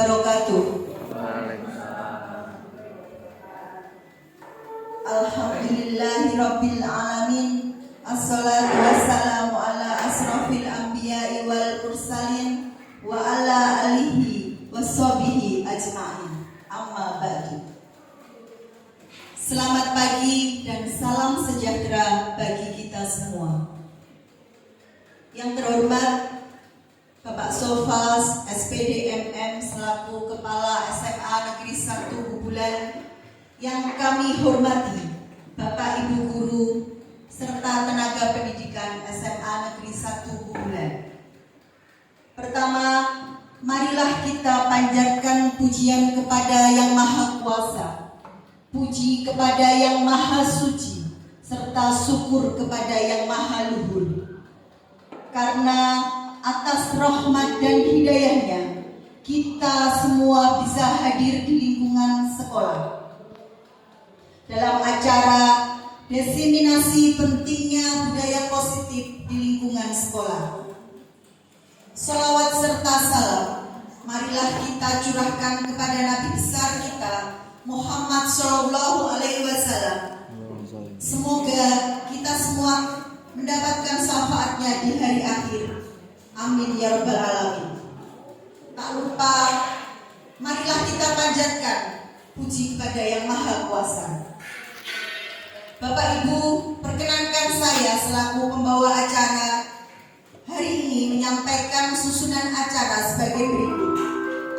wabarakatuh. Alhamdulillahirabbil alamin. Assalatu wassalamu ala asrafil anbiya'i wal mursalin wa ala alihi washabihi ajma'in. Amma ba'du. Selamat pagi dan salam sejahtera bagi kita semua. Yang terhormat Bapak Sofas SPD MM selaku Kepala SMA Negeri 1 Bubulan, yang kami hormati Bapak Ibu Guru serta tenaga pendidikan SMA Negeri 1 Bubulan. Pertama, marilah kita panjatkan pujian kepada Yang Maha Kuasa, puji kepada Yang Maha Suci, serta syukur kepada Yang Maha Luhur. Karena atas rahmat dan hidayahnya, kita semua bisa hadir di lingkungan sekolah dalam acara diseminasi pentingnya budaya positif di lingkungan sekolah. Sholawat serta salam marilah kita curahkan kepada Nabi besar kita Muhammad Shallallahu Alaihi Wasallam. Semoga kita semua mendapatkan syafaatnya di hari akhir. Amin ya rabbal alamin. Tak lupa, marilah kita panjatkan puji kepada Yang Maha Kuasa. Bapak Ibu, perkenankan saya selaku pembawa acara hari ini menyampaikan susunan acara sebagai berikut.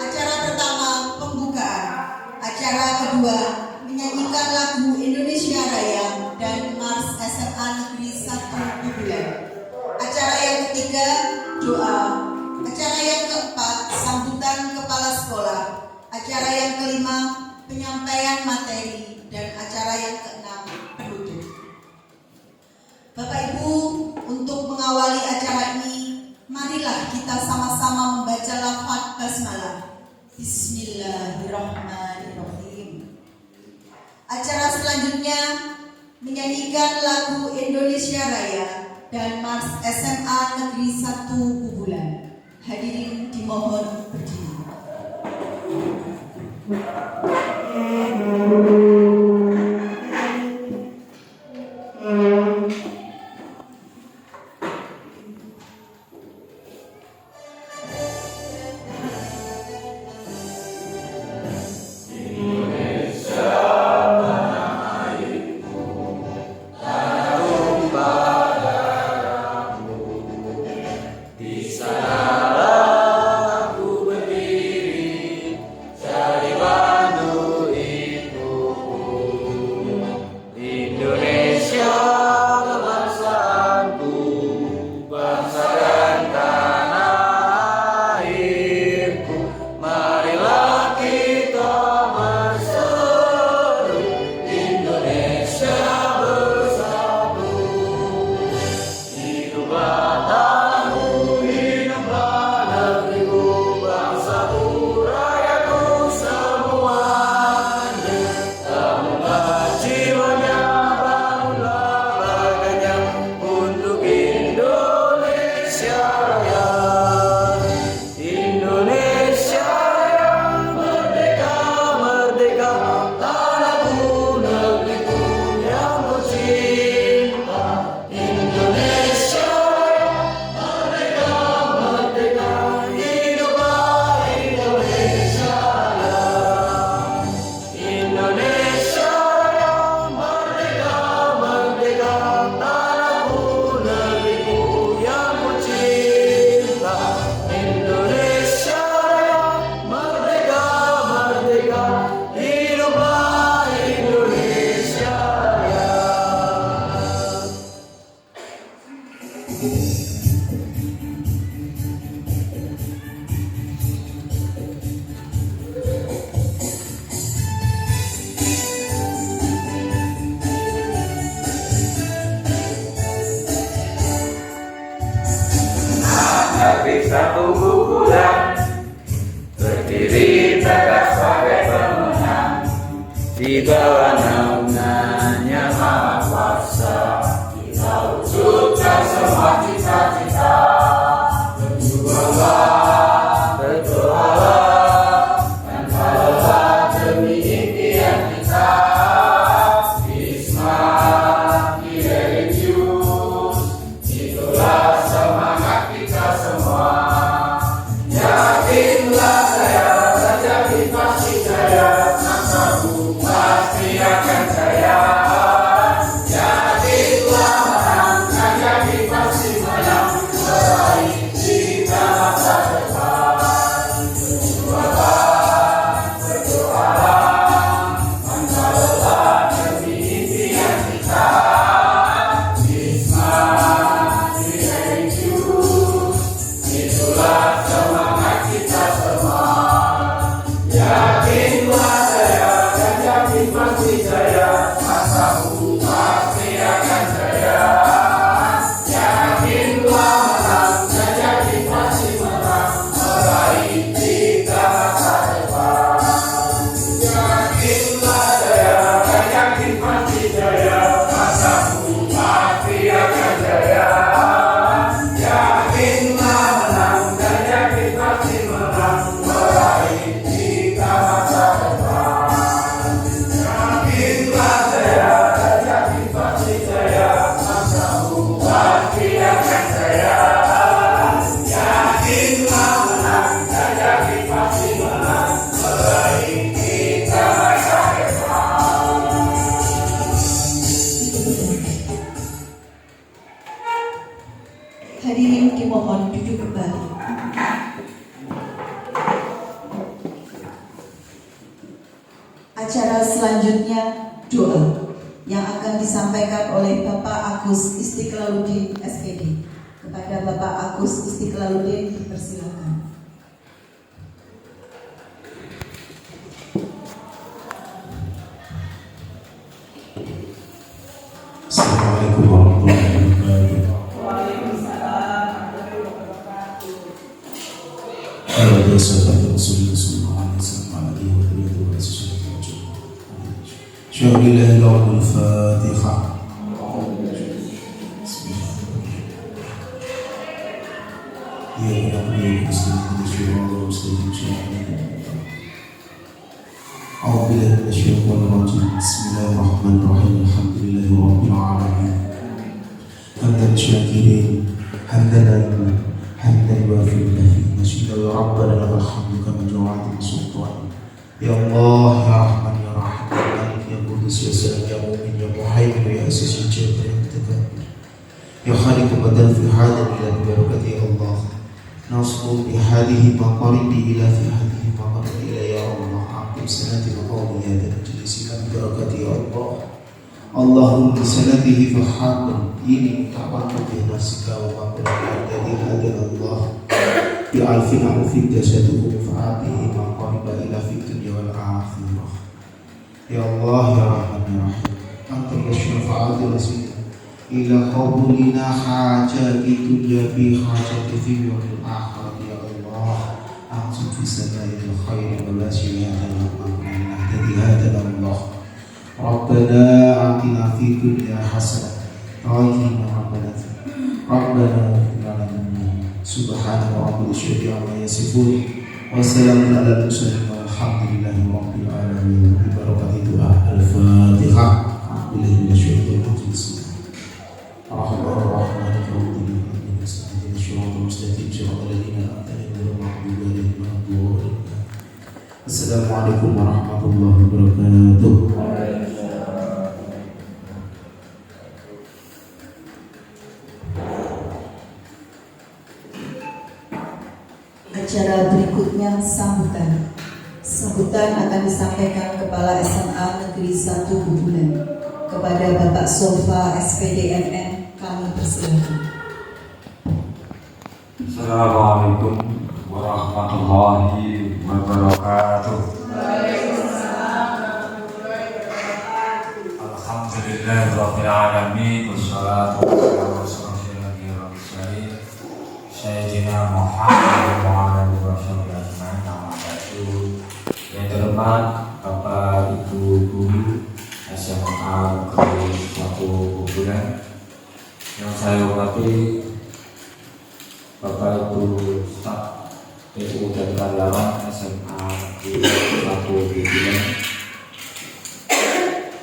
Acara pertama, pembukaan. Acara kedua, menyanyikan lagu Indonesia Raya dan Mars SMA Negeri 1 Bubulan. Acara yang ketiga, doa. Acara yang keempat, sambutan kepala sekolah. Acara yang kelima, penyampaian materi. Dan acara yang keenam, penutup. Bapak Ibu, untuk mengawali acara ini, marilah kita sama-sama membaca lafaz basmalah. Bismillahirrahmanirrahim. Acara selanjutnya menyanyikan lagu Indonesia Raya dan Mars SMA Negeri 1 Bubulan. Hadirin dimohon berdiri. Negeri 1 Bubulan berdiri tegak sebagai pemenang di bawah naungannya Maha Kuasa. Kita wujudkan semua cita-cita, berdoa pasti akan jaya. Yakin telah menang dan yakin pasti menang, meraih cita masa depan. Berdoalah, menggaulkan demi impian kita. Bismillah, itulah semangat kita semua. Yakinlah saya dan yakin pasti jaya, masaku pasti akan jaya. Yakinlah menang dan yakin pasti menang, meraih cita masa depan. Yakinlah saya dan yakin pasti jaya, masaku pasti akan jaya. Yakinlah menang dan yakin pasti menang, meraih cita masa depan. Yakinlah saya dan yakin pasti jaya, masaku pasti akan jaya. Yakinlah menang dan yakin pasti menang, meraih cita masa depan. Hadirin dimohon duduk kembali. Acara selanjutnya doa yang akan disampaikan oleh Bapak Agus Istiqlaluddin SPD. Kepada Bapak Agus Istiqlaluddin dipersilakan. Assalamualaikum warahmatullahi wabarakatuh. Halo sahabat Rasulullah sallallahu alaihi wasallam alaihi wa alihi wa sahbihi. Syahidillah lahul Fatihah. Ya Rabbi muslimin syuhada muslimin syuhada. أعوذ بالله من الشيطان الرجيم بسم الله الرحمن الرحيم الحمد لله رب العالمين حمدا شاكرين حمدا لله حمدا يوافي الذي نشهد يا ربنا لك الحمد كما جوعت سلطان يا الله يا رحمن يا رحيم يا مالك يا قدوس يا سلام يا مؤمن يا محيمن يا أسيس يا جابر يا متكبر يا خالق بدل في هذا إلى ببركة يا الله نصبر بهذه مقارب إلى في هذه مقارب إلى يا الله سنة القوم يا ذا المجلس بركة يا الله اللهم بسنته فحاكم ديني تعبد بنفسك وقبل الذي هدى الله بألف ألف جسده فعاده ما قرب إلى في الدنيا والآخرة يا الله يا رحمن يا رحيم أنت الشفاعة رسولك إلى قبولنا حاجات الدنيا بحاجة في يوم الآخرة يا الله أنتم في سماء الخير ولا شيء نهتدي هذا الله ربنا آتنا في الدنيا حسنة وقنا ربنا سبحان رب العزة عما يصفون وسلام على المرسلين والحمد لله رب العالمين ببركة دعاء الفاتحة بالله من الشيطان الرجيم الرحمن الرحيم مالك يوم الدين اهدنا الصراط المستقيم صراط الذين أنعمت عليهم غير المغضوب عليهم ولا الضالين Assalamualaikum warahmatullahi wabarakatuh. Acara berikutnya sambutan. Sambutan akan disampaikan Kepala SMA Negeri 1 Bubulan. Kepada Bapak Sofa SPDMN kami persilakan. Assalamualaikum warahmatullahi wabarakatuh. Alhamdulillahirabbil alamin wassalatu wassalamu ala rasulillah Sayyidina Muhammad wa ala alihi wasallam ajmain. Amma ba'du. Yang terhormat Bapak Ibu Guru SMA Negeri 1 Bubulan, yang saya hormati Bapak Ibu Staf PU dan karyawan SMA Negeri 1 Bubulan.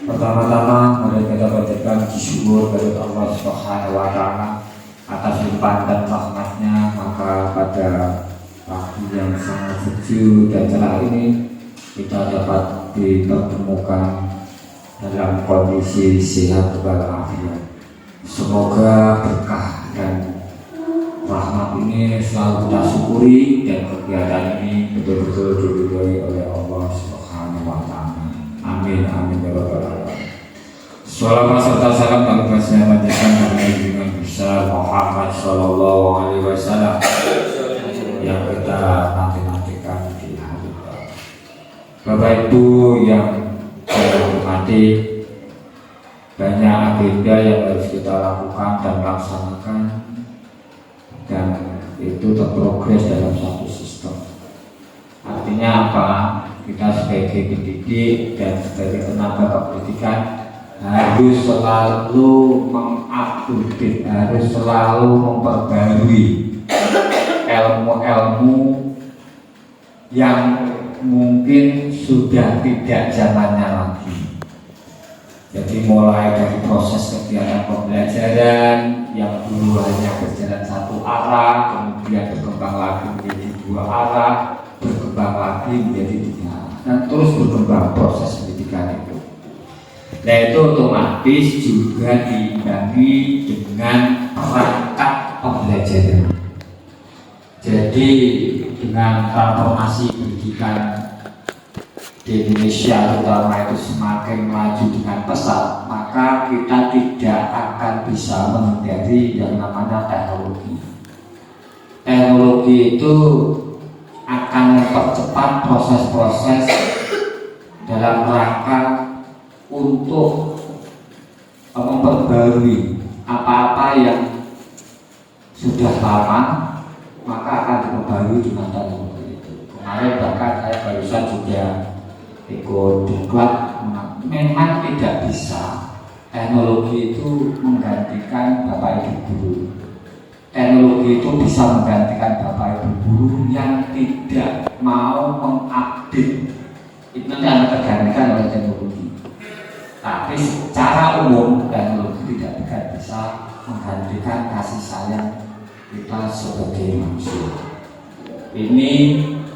Pertama-tama mari kita panjatkan syukur kepada Allah Subhanahu wa taala atas limpahan dan rahmatnya. Maka pada pagi yang sangat sejuk dan cerah ini kita dapat dipertemukan dalam kondisi sehat walafiat. Semoga berkah dan rahmat ini selalu kita syukuri dan kegiatan ini betul-betul diridhoi oleh Allah Subhanahu wa taala. Amin amin ya rabbal alamin. Shalawat serta salam bagi saya panjatkan kepada junjungan besar Muhammad sallallahu alaihi wasallam yang kita nanti-nantikan di hari kiamat. Bapak Ibu yang saya hormati, banyak agenda yang harus kita lakukan dan laksanakan, dan itu terprogres dalam satu sistem. Artinya apa? Kita sebagai pendidik dan sebagai tenaga kependidikan harus selalu mengupdate, harus selalu memperbarui ilmu-ilmu yang mungkin sudah tidak zamannya lagi. Jadi mulai dari proses kegiatan pembelajaran yang dulu hanya berjalan satu arah, kemudian berkembang lagi menjadi dua arah, berkembang lagi menjadi tiga arah, dan terus berkembang proses pendidikan itu. Nah itu otomatis juga diimbangi dengan perangkat pembelajaran. Jadi dengan transformasi pendidikan di Indonesia terutama itu semakin maju dengan pesat, maka kita tidak akan bisa menghindari yang namanya teknologi. Teknologi itu akan mempercepat proses-proses dalam rangka untuk memperbarui apa-apa yang sudah lama, maka akan diperbarui dengan teknologi itu. Kemarin bahkan saya barusan juga ikut diklat, memang tidak bisa teknologi itu menggantikan bapak ibu guru. Teknologi itu bisa menggantikan bapak ibu guru yang tidak mau mengupdate. Itu nanti akan tergantikan oleh teknologi. Tapi secara umum teknologi tidak akan bisa menggantikan kasih sayang kita sebagai manusia. Ini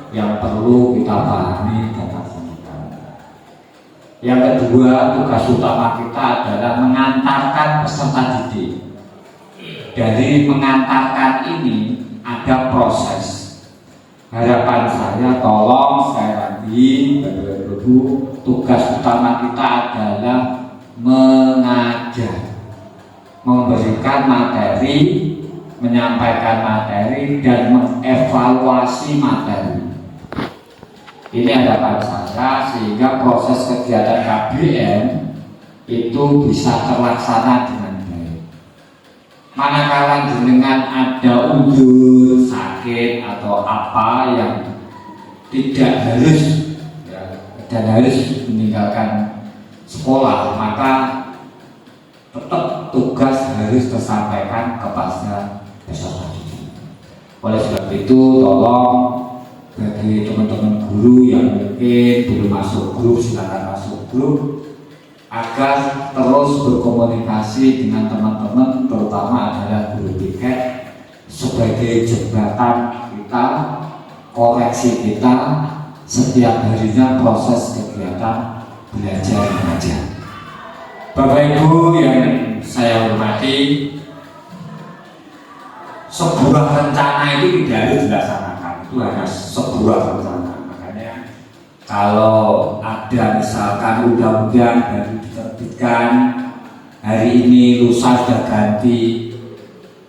yang perlu kita pahami dan laksanakan. Yang kedua, tugas utama kita adalah mengantarkan peserta didik. Dari mengantarkan ini ada proses. Harapan saya, tolong sekali lagi, Bapak Ibu, tugas utama kita adalah mengajar, memberikan materi, menyampaikan materi, dan mengevaluasi materi. Ini harapan saya, sehingga proses kegiatan KBM itu bisa terlaksana dengan baik. Manakala jenengan ada undur, sakit atau apa yang tidak harus dan harus meninggalkan sekolah, maka tetap tugas harus tersampaikan kepada peserta didik. Oleh sebab itu, tolong bagi teman-teman guru yang mungkin belum masuk grup, silakan masuk grup agar terus berkomunikasi dengan teman-teman, terutama adalah guru piket, sebagai jembatan kita, koreksi kita setiap harinya proses kegiatan belajar mengajar. Bapak Ibu yang saya hormati, sebuah rencana itu tidak harus dilaksanakan, itu hanya sebuah rencana. Makanya kalau ada misalkan undang-undang baru diterbitkan hari ini, lusa sudah ganti,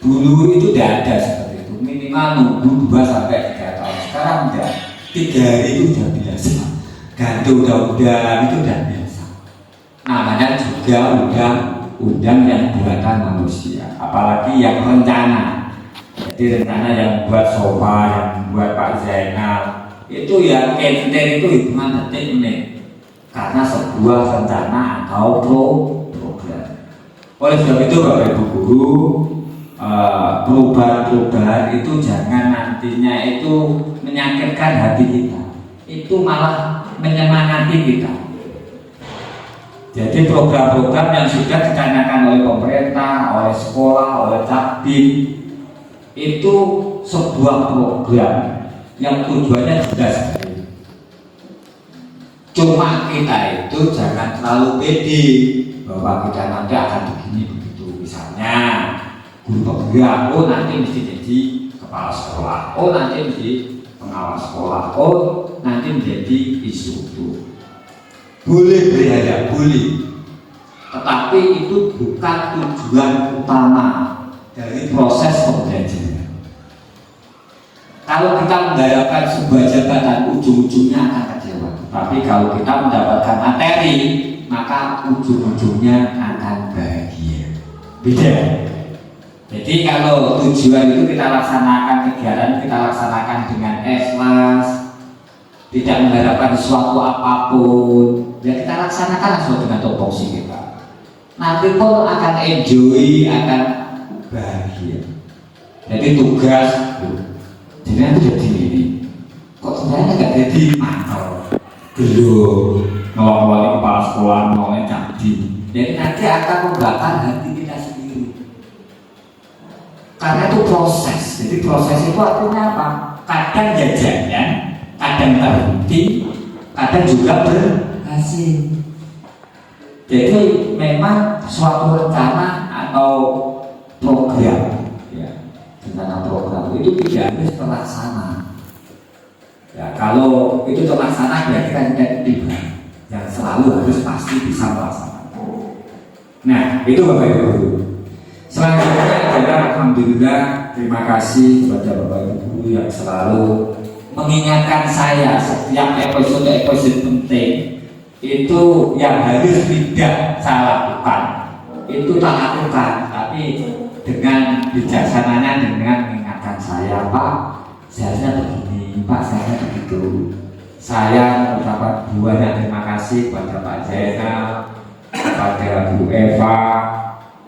dulu itu tidak ada seperti itu. Minimal nunggu 2 sampai 3 tahun. Sekarang tidak, 3 hari itu sudah biasa. Ganti undang-undang itu sudah biasa. Namanya juga undang-undang yang buatan manusia, apalagi yang rencana. Jadi rencana yang buat Sofa, yang buat Pak Zainal, itu ya enter itu hitungan detik menit, karena sebuah rencana atau program. Oleh sebab itu Bapak Ibu guru, perubahan-perubahan itu jangan nantinya itu menyakitkan hati kita, itu malah menyemangati kita. Jadi program-program yang sudah dicanangkan oleh pemerintah, oleh sekolah, oleh Capdim, itu sebuah program yang tujuannya jelas. Cuma kita itu jangan terlalu pede bahwa kita nanti akan begini begitu. Misalnya guru pembimbing, oh nanti mesti jadi kepala sekolah, oh nanti mesti pengawas sekolah, oh nanti menjadi instruktur. Boleh berhayal, boleh. Tetapi itu bukan tujuan utama dari proses pembelajaran. Kalau kita mengharapkan sebuah jabatan, ujung-ujungnya akan kecewa. Tapi kalau kita mendapatkan materi, maka ujung-ujungnya akan bahagia. Beda. Jadi kalau tujuan itu kita laksanakan, kegiatan kita laksanakan dengan ikhlas, tidak mengharapkan sesuatu apapun, ya kita laksanakan sesuatu dengan topoksi kita. Nanti pun akan enjoy, akan bahagia. Jadi tugas, jadi itu jadi ini. Kok sebenarnya nggak jadi mantau, belum ngelawan kepala sekolah, ngelawan jadi. Jadi nanti akan membakar hati kita sendiri. Karena itu proses. Jadi proses itu artinya apa? Kadang jajannya, kadang terhenti, kadang juga berhasil. Jadi memang suatu rencana atau program, ya, rencana program itu tidak harus terlaksana. Ya, kalau itu terlaksana berarti kan tidak tiba, yang selalu harus pasti bisa melaksanakan. Nah, itu Bapak Ibu. Selanjutnya adalah alhamdulillah, terima kasih kepada Bapak Ibu yang selalu mengingatkan saya setiap episode penting. Itu yang harus tidak saya lakukan, itu tak lakukan, tapi dengan bijaksananya, dengan mengingatkan saya, Pak seharusnya begini, Pak seharusnya begitu. Saya mengucapkan banyak terima kasih kepada Pak Zainal, kepada Bu Eva,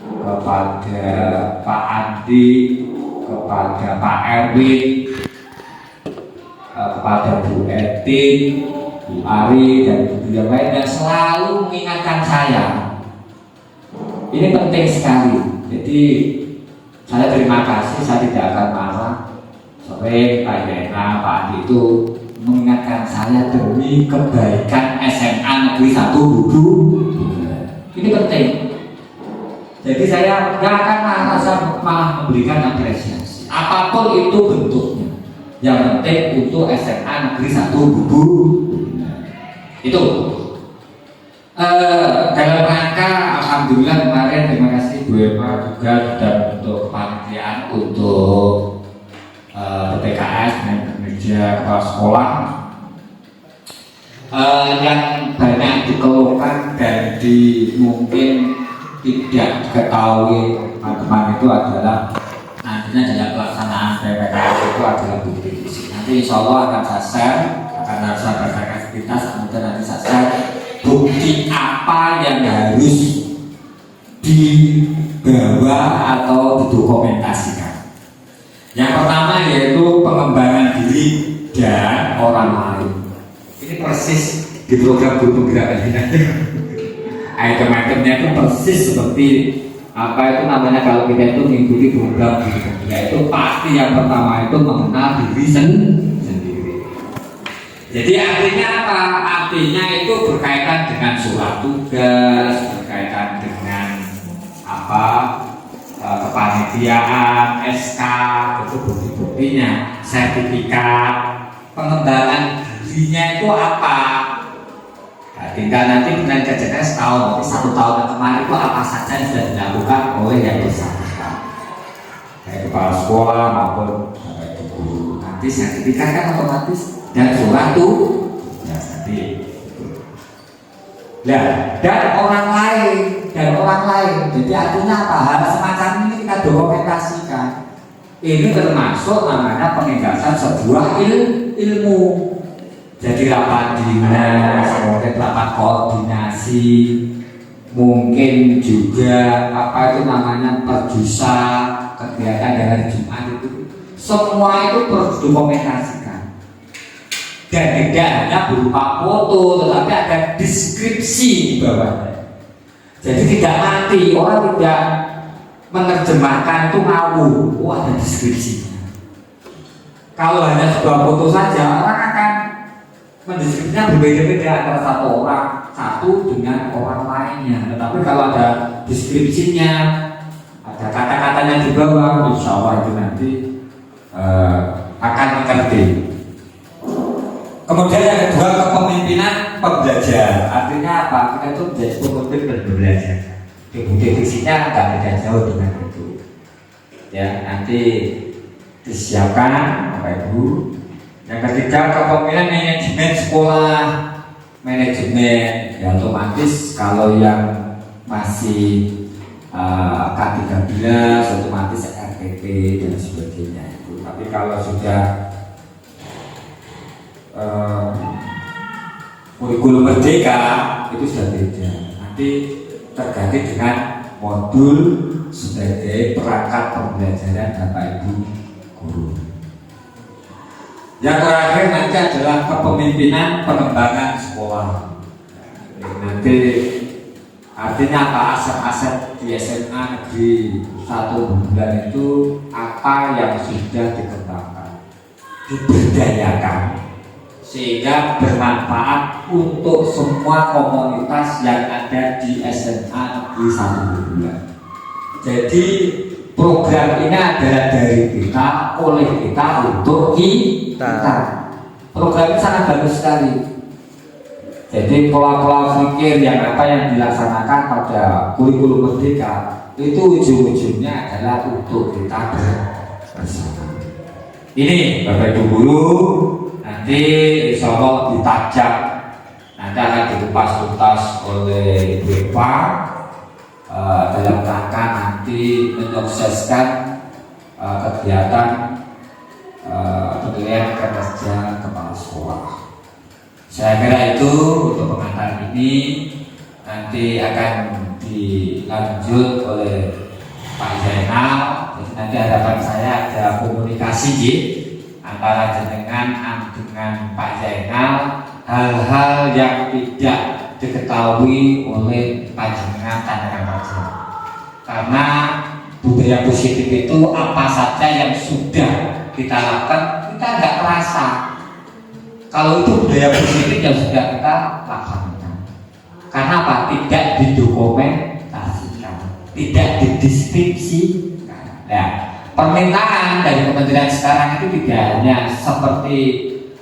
kepada Pak Andi, kepada Pak Erwin, kepada Bu Etin, Bu Ari dan yang lain yang selalu mengingatkan saya. Ini penting sekali. Jadi saya terima kasih, saya tidak akan marah. Sore Pak Yena, Pak Adi itu mengingatkan saya demi kebaikan SMA Negeri 1 Budu. Ini penting. Jadi saya tidak akan marah, saya malah memberikan apresiasi. Apapun itu bentuknya. Yang penting untuk SMA Negeri 1 Budu. Itu dalam rangka alhamdulillah kemarin terima kasih Bu Eva juga sudah untuk kepanitiaan untuk PTKS dan meja kepala sekolah yang banyak dikeluhkan dan mungkin tidak diketahui teman-teman itu adalah nantinya dalam pelaksanaan PPKS itu adalah bukti fisik. Nanti insya Allah akan saya share, akan saya berikan aktivitas, kemudian nanti saya share bukti apa yang harus dibawa atau didokumentasikan. Yang pertama yaitu pengembangan diri dan orang lain. Ini persis di program guru penggerak ini. Item-itemnya itu persis seperti apa itu namanya kalau kita itu mengikuti program guru penggerak itu pasti yang pertama itu mengenal diri sendiri. Jadi artinya apa? Artinya itu berkaitan dengan surat tugas, berkaitan dengan apa? Kepanitiaan, SK, itu bukti-buktinya, sertifikat, pengembangan dirinya itu apa? Nah, tinggal nanti dengan kejadian setahun, nanti 1 tahun yang kemarin itu apa saja yang sudah dilakukan oleh yang bersangkutan, baik kepala sekolah maupun baik guru. Nanti sertifikat kan otomatis dan surat tuh, ya nanti. Nah, dan orang lain. Jadi artinya apa? Hal semacam ini kita dokumentasikan. Ini termasuk namanya pengegasan sebuah ilmu. Jadi rapat dinas, kemudian rapat koordinasi, mungkin juga apa itu namanya perjusa, kegiatan dari Jumat itu, semua itu perlu dokumentasikan. Dan tidak hanya berupa foto, tetapi ada deskripsi di bawahnya. Jadi tidak mati, orang tidak menerjemahkan itu ngawur. Oh, ada deskripsinya. Kalau hanya sebuah foto saja, orang akan mendeskripsinya berbeda-beda antara satu dengan orang lainnya. Tetapi kalau ada deskripsinya, ada kata-katanya di bawah, insya Allah itu nanti akan mengerti. Kemudian yang kedua, kepemimpinan pembelajar. Artinya apa? Kita itu menjadi pemimpin dan belajar. Definisinya nggak beda jauh dengan itu. Ya, nanti disiapkan Bapak Ibu. Yang ketiga, kepemimpinan manajemen sekolah. Manajemen, ya otomatis kalau yang masih K13 otomatis RTP dan sebagainya itu. Tapi kalau sudah kurikulum merdeka itu sudah beda. Nanti terganti dengan modul sebagai perangkat pembelajaran Bapak Ibu guru. Yang terakhir nanti adalah kepemimpinan pengembangan sekolah. Nanti artinya apa, aset-aset di SMA negeri 1 bulan itu apa yang sudah dikembangkan, diberdayakan sehingga bermanfaat untuk semua komunitas yang ada di SMA negeri 1 bulan. Jadi program ini adalah dari kita, oleh kita, untuk kita. Program ini sangat bagus sekali. Jadi pola-pola pikir yang apa yang dilaksanakan pada kurikulum merdeka itu ujung-ujungnya adalah untuk kita bersama. Ini Bapak Ibu guru, nanti insya Allah ditajak, nanti akan dikupas tuntas oleh Ibu Eva dalam rangka nanti menyukseskan kegiatan penilaian kinerja kepala sekolah. Saya kira itu untuk pengantar ini nanti akan dilanjut oleh Pak Zainal. Jadi nanti harapan saya ada komunikasi antara jenengan dengan Pak Zainal, hal-hal yang tidak diketahui oleh panjenengan tantangan saja. Karena budaya positif itu apa saja yang sudah kita lakukan kita nggak terasa. Kalau itu budaya positif yang sudah kita laksanakan. Karena apa? Tidak didokumentasikan, tidak dideskripsikan. Ya, permintaan dari kementerian sekarang itu tidak hanya seperti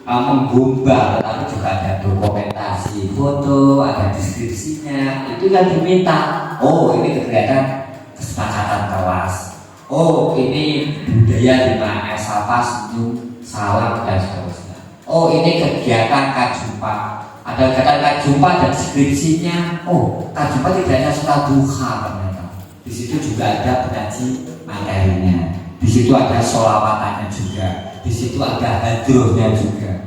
menggombal, tetapi juga ada dokumentasi foto, ada deskripsinya. Itu yang diminta. Oh, ini kegiatan kesepakatan kelas. Oh, ini budaya 5S, apa, senyum, salam, dan seterusnya. Oh, ini kegiatan kajumpa. Ada kegiatan kajumpa dan deskripsinya. Oh, kajumpa tidak hanya sholat duha ternyata. Di situ juga ada pengaji materinya. Di situ ada sholawatannya juga. Di situ ada hadrohnya juga.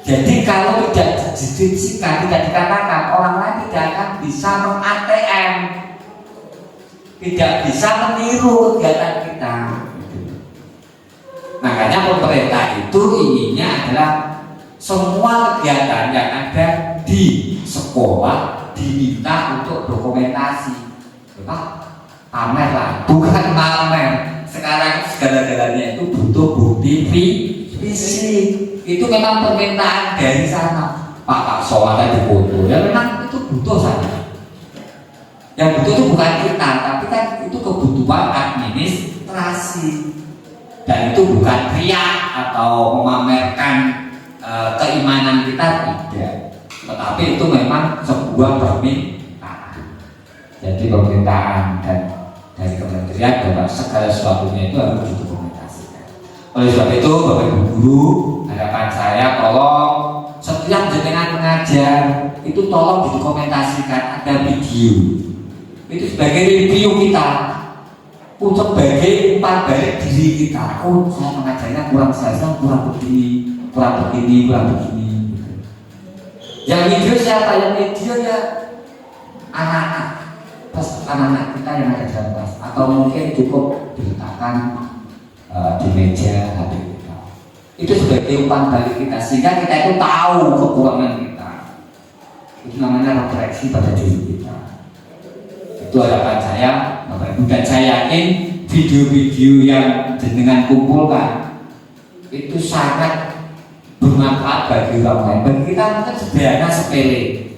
Jadi kalau tidak dideskripsikan, tidak dikatakan, orang lain tidak akan bisa meng-ATM, tidak bisa meniru kegiatan kita. Makanya pemerintah itu inginnya adalah semua kegiatan yang ada di sekolah diminta untuk dokumentasi. Pamer lah, bukan pamer. Sekarang segala-galanya itu butuh bukti fisik. Itu memang permintaan dari sana. Pak sholat di foto, ya memang itu butuh saja. Yang butuh itu bukan kita, tapi kan itu kebutuhan administrasi. Dan itu bukan riak atau memamerkan keimanan kita, tidak. Tetapi itu memang sebuah permintaan. Jadi permintaan dan dari kementerian bahwa segala sesuatunya itu harus didokumentasikan. Oleh sebab itu Bapak Ibu guru, harapan saya tolong setiap jenengan mengajar itu tolong didokumentasikan, ada video. Itu sebagai review kita, untuk sebagai umpan balik diri kita. Oh, saya mengajarnya kurang selesai, kurang begini. Yang video siapa? Yang video ya anak-anak, anak-anak kita yang ada di kelas, atau mungkin cukup diletakkan di meja HP kita. Itu sebagai umpan balik kita, sehingga kita itu tahu kekurangan kita. Itu namanya refleksi pada diri kita. Itu harapan saya, Bapak Ibu, dan saya yakin video-video yang jenengan kumpulkan itu sangat bermanfaat bagi orang lain. Bagi kita mungkin sederhana sepele,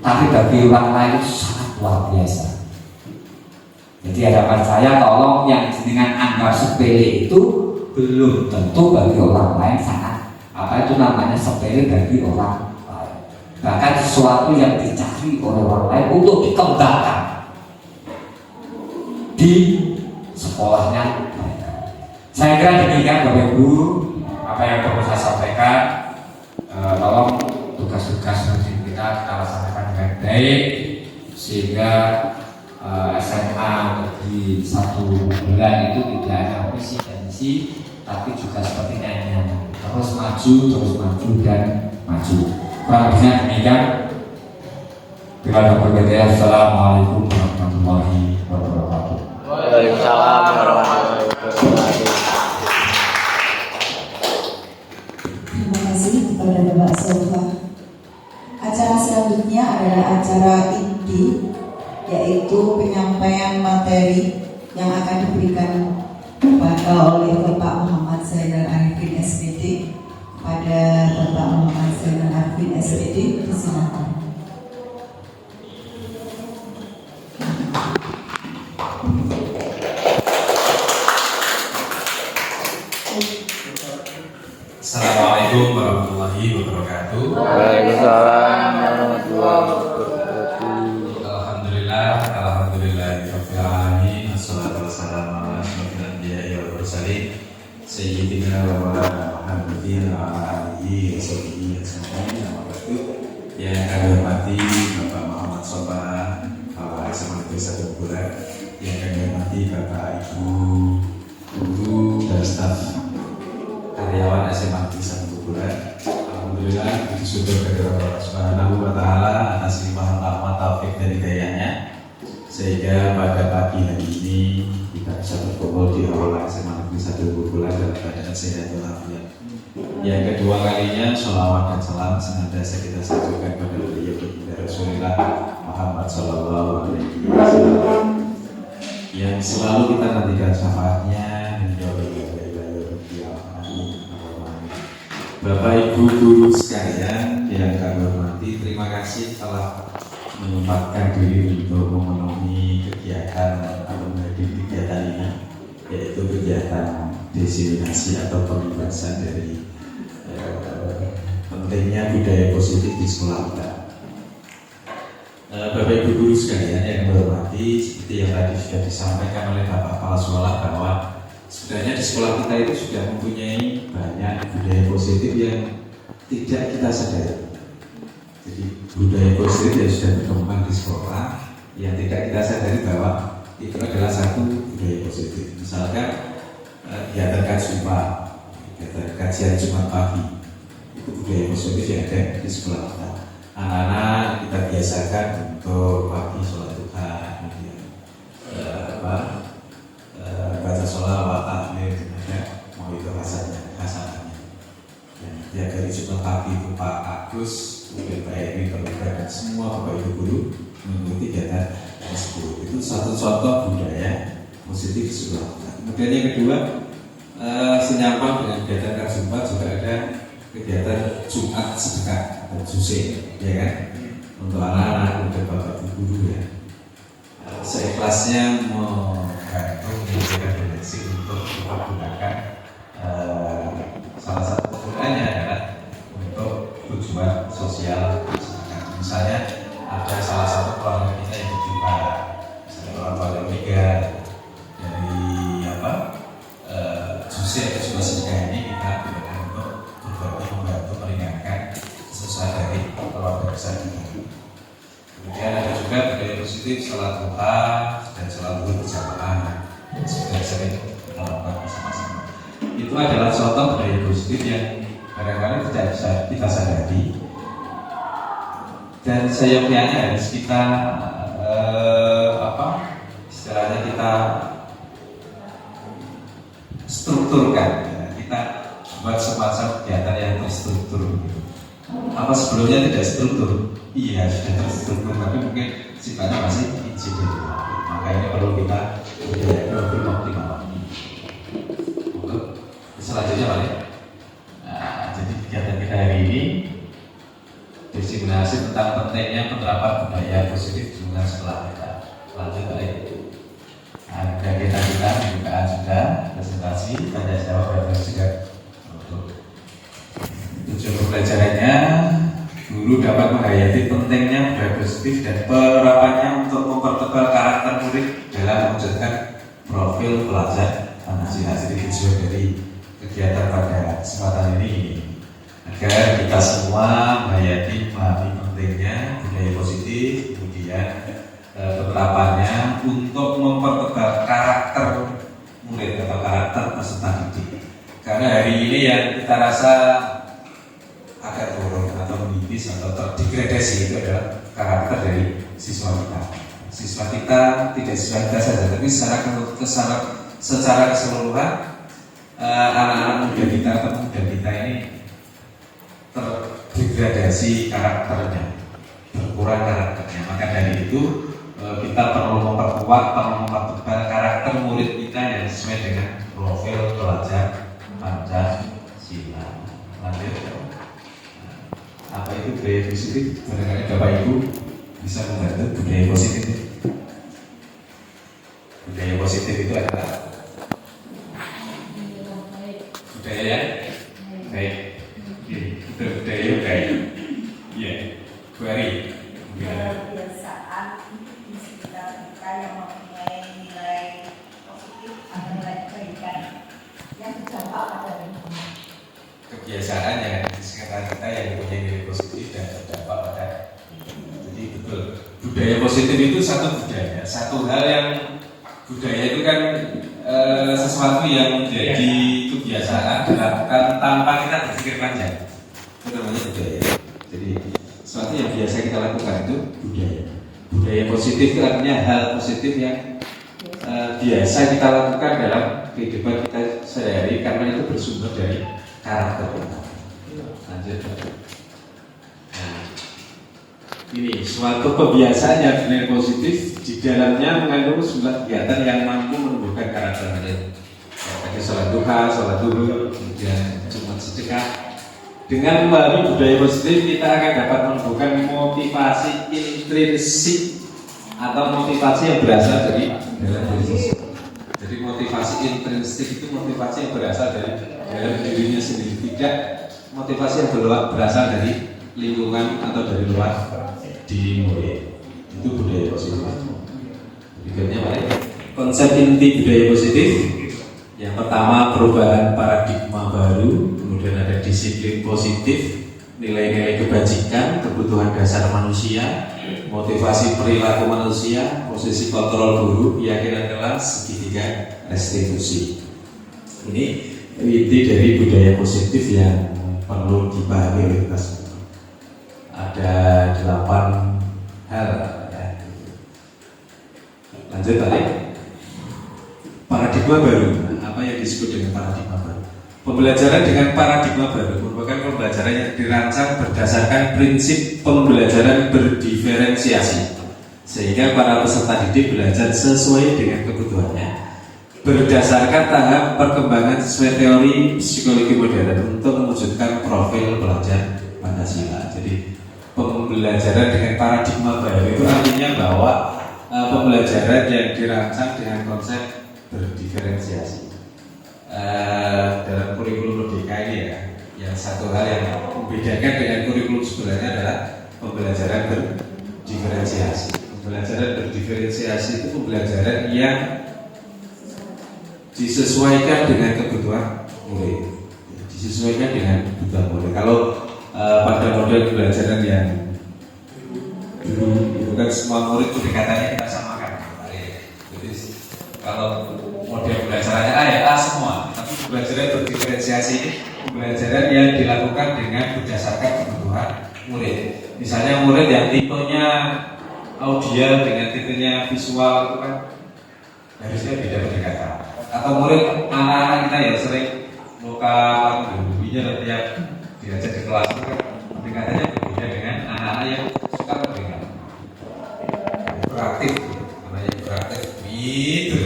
tapi bagi orang lain itu sangat luar biasa. Jadi harapan saya, tolong yang dengan anggap sepele itu belum tentu bagi orang lain sangat apa itu namanya sepele bagi orang lain. Bahkan sesuatu yang dicari oleh orang lain untuk dikembangkan di sekolahnya. Saya kira demikian Bapak Ibu apa yang perlu saya sampaikan. Tolong tugas-tugas rutin kita laksanakan dengan baik sehingga SMA negeri 1 bulan itu tidak hanya visi dan misi, tapi juga seperti nyanyian terus maju dan maju. Kurang lebihnya demikian. Bila ada perbedaan, assalamualaikum warahmatullahi wabarakatuh. Waalaikumsalam warahmatullahi wabarakatuh. Terima kasih kepada Bapak Sofa. Acara selanjutnya adalah acara inti, yaitu penyampaian materi yang akan diberikan oleh Bapak Muhammad Zainal Arifin SPD kepada Bapak Muhammad Zainal Arifin SPD. Silakan. Assalamualaikum warahmatullahi wabarakatuh. Waalaikumsalam warahmatullahi wabarakatuh. Alhamdulillahirabbil alamin. Wassalatu wassalamu ala asyrofil anbiya'i wal mursalin sayyidina wa maulana Muhammadin wa ala alihi wa sahbihi ajma'in. Amma ba'du. Yang kami hormati Bapak Muhammad Sofa, Kepala SMA Negeri 1 Bulan. Yang kami hormati Bapak Ibu guru dan staf karyawan SMA Negeri 1 Bulan. Alhamdulillah, puji syukur kepada Allah Subhanahu wa Ta'ala atas limpahan rahmat taufik dan hidayahnya, sehingga pada pagi hari ini kita bisa berkumpul di aula SMA Negeri 1 Bulan dalam keadaan sehat walafiat. Yang kedua kalinya, sholawat dan salam senantiasa kita sampaikan kepada beliau baginda Rasulullah Muhammad Sallallahu Alaihi Wasallam, yang selalu kita nantikan syafaatnya dan doa. Bapak Ibu guru sekalian yang kami hormati, terima kasih telah menyempatkan diri untuk memenuhi kegiatan atau menghadiri kegiatan ini, yaitu kegiatan diseminasi atau pembahasan dari pentingnya budaya positif di sekolah kita. Bapak Ibu guru sekalian yang kami hormati, seperti yang tadi sudah disampaikan oleh Bapak Kepala Sekolah, bahwa sebenarnya di sekolah kita itu sudah mempunyai banyak budaya positif yang tidak kita sadari. Jadi budaya positif yang sudah berkembang di sekolah yang tidak kita sadari bahwa itu adalah satu budaya positif. Misalkan kegiatan kajian Jumat pagi, itu budaya positif yang ada di sekolah kita. Anak-anak kita biasakan untuk pagi sholat duha, kemudian baca sholawat, tahmid, mau itu hasanahnya. Dan tiap hari Jumat pagi itu Pak Agus, kemudian Pak Eri, Pak dan semua Bapak Ibu guru mengikuti kegiatan tersebut. Itu satu contoh budaya positif di sekolah kita. Kemudian yang kedua, senyampang dengan kegiatan Jumat juga ada kegiatan Jumat sedekah atau juse, ya kan? Untuk anak-anak dan Bapak Ibu guru ya. Seikhlasnya membantu menyediakan donasi untuk kita gunakan. Salah satu kegunaannya adalah untuk tujuan sosial. Misalnya ada salah satu keluarga kita yang ditimpa, misalnya orang tua meninggal, dari juse atau jual sedekah ini kita gunakan untuk berbagi, membantu meringankan susah dari keluarga besar kita. Kemudian ada juga budaya positif sholat duha dan sholat zuhur berjamaah, sudah sering kita lakukan bersama-sama. Itu adalah contoh budaya positif yang kadang-kadang tidak bisa kita sadari, dan seyogyanya harus kita istilahnya kita strukturkan, ya. Kita buat semacam kegiatan yang terstruktur. Apa sebelumnya tidak struktur? Iya, sudah terstruktur, tapi mungkin sifatnya masih insiden. Maka ini perlu kita lebih optimal. Untuk selanjutnya balik. Jadi kegiatan hari ini diseminasi tentang pentingnya penerapan budaya positif di lingkungan sekolah kita. Lanjut balik. Ada kita pembukaan sudah, presentasi, tanya jawab dan juga tujuan pembelajarannya. Guru dapat menghayati pentingnya budaya positif dan penerapannya untuk mempertebal karakter murid dalam mewujudkan profil pelajar Pancasila. Jadi tujuan dari kegiatan pada kesempatan ini agar kita semua menghayati, memahami pentingnya budaya positif, kemudian penerapannya untuk mempertebal karakter murid atau karakter peserta didik. Karena hari ini yang kita rasa agak turun atau menipis atau terdegradasi itu adalah karakter dari siswa kita. Siswa kita tidak siswa kita saja, tapi secara keseluruhan anak-anak muda kita atau pemuda kita ini terdegradasi karakternya, berkurang karakternya. Maka dari itu kita perlu memperkuat, perlu mempertebal karakter murid kita yang sesuai dengan profil pelajar Pancasila. Lanjut. Apa itu budaya positif? Barangkali Bapak Ibu bisa membantu budaya positif. Budaya positif itu adalah budaya yang baik. Budaya baik. Iya. Bu Ari. Kebiasaan di sekitar kita yang mempunyai nilai positif atau nilai kebaikan yang berdampak pada lingkungan. Kebiasaan yang di sekitar kita yang mempunyai nilai positif dan berdampak pada. Jadi betul, budaya positif itu satu budaya, satu hal yang budaya itu kan sesuatu yang menjadi kebiasaan dilakukan tanpa kita berpikir panjang. Itu namanya budaya. Jadi sesuatu yang biasa kita lakukan itu budaya. Budaya positif itu artinya hal positif yang biasa kita lakukan dalam kehidupan kita sehari-hari karena itu bersumber dari karakter kita. Lanjut. Nah, ini suatu kebiasaan yang dinilai positif di dalamnya mengandung sejumlah kegiatan yang mampu menumbuhkan karakter kita. Ada sholat duha, sholat duhur, kemudian Jumat sedekah. Dengan memahami budaya positif kita akan dapat menumbuhkan motivasi intrinsik atau motivasi yang berasal dari dalam diri. Jadi motivasi intrinsik itu motivasi yang berasal dari dalam dirinya sendiri, tidak motivasi yang berasal dari lingkungan atau dari luar diri murid. Itu budaya positif. Berikutnya baik. Konsep inti budaya positif. Yang pertama perubahan paradigma baru, kemudian ada disiplin positif, nilai-nilai kebajikan, kebutuhan dasar manusia, motivasi perilaku manusia, posisi kontrol guru, keyakinan kelas, segitiga restitusi. Ini inti dari budaya positif yang perlu dipahami oleh kita semua. Ada 8 hal. Lanjut balik. Paradigma baru. Apa yang disebut dengan paradigma baru? Pembelajaran dengan paradigma baru merupakan pembelajaran yang dirancang berdasarkan prinsip pembelajaran berdiferensiasi, sehingga para peserta didik belajar sesuai dengan kebutuhannya, berdasarkan tahap perkembangan sesuai teori psikologi modern untuk mewujudkan profil pelajar Pancasila. Jadi pembelajaran dengan paradigma baru itu artinya bahwa pembelajaran yang dirancang dengan konsep berdiferensiasi. Dalam kurikulum Merdeka ini ya, yang satu hal yang membedakan dengan kurikulum sebelumnya adalah pembelajaran berdiferensiasi. Pembelajaran berdiferensiasi itu pembelajaran yang disesuaikan dengan kebutuhan murid, disesuaikan dengan kebutuhan murid. Kalau pada model pembelajaran yang dulu itu kan semua murid pendekatannya kita samakan. Jadi kalau model pembelajarannya A ya A semua, tapi pembelajaran berdiferensiasi ini pembelajaran yang dilakukan dengan berdasarkan kebutuhan murid. Misalnya murid yang tipenya audio dengan tipenya visual itu kan harusnya beda pendekatan. Atau murid anak-anak kita yang sering lokal gurunya tiap diajak di kelas itu kan pendekatannya berbeda dengan anak-anak yang suka mendengar beraktif, namanya beraktif gitu.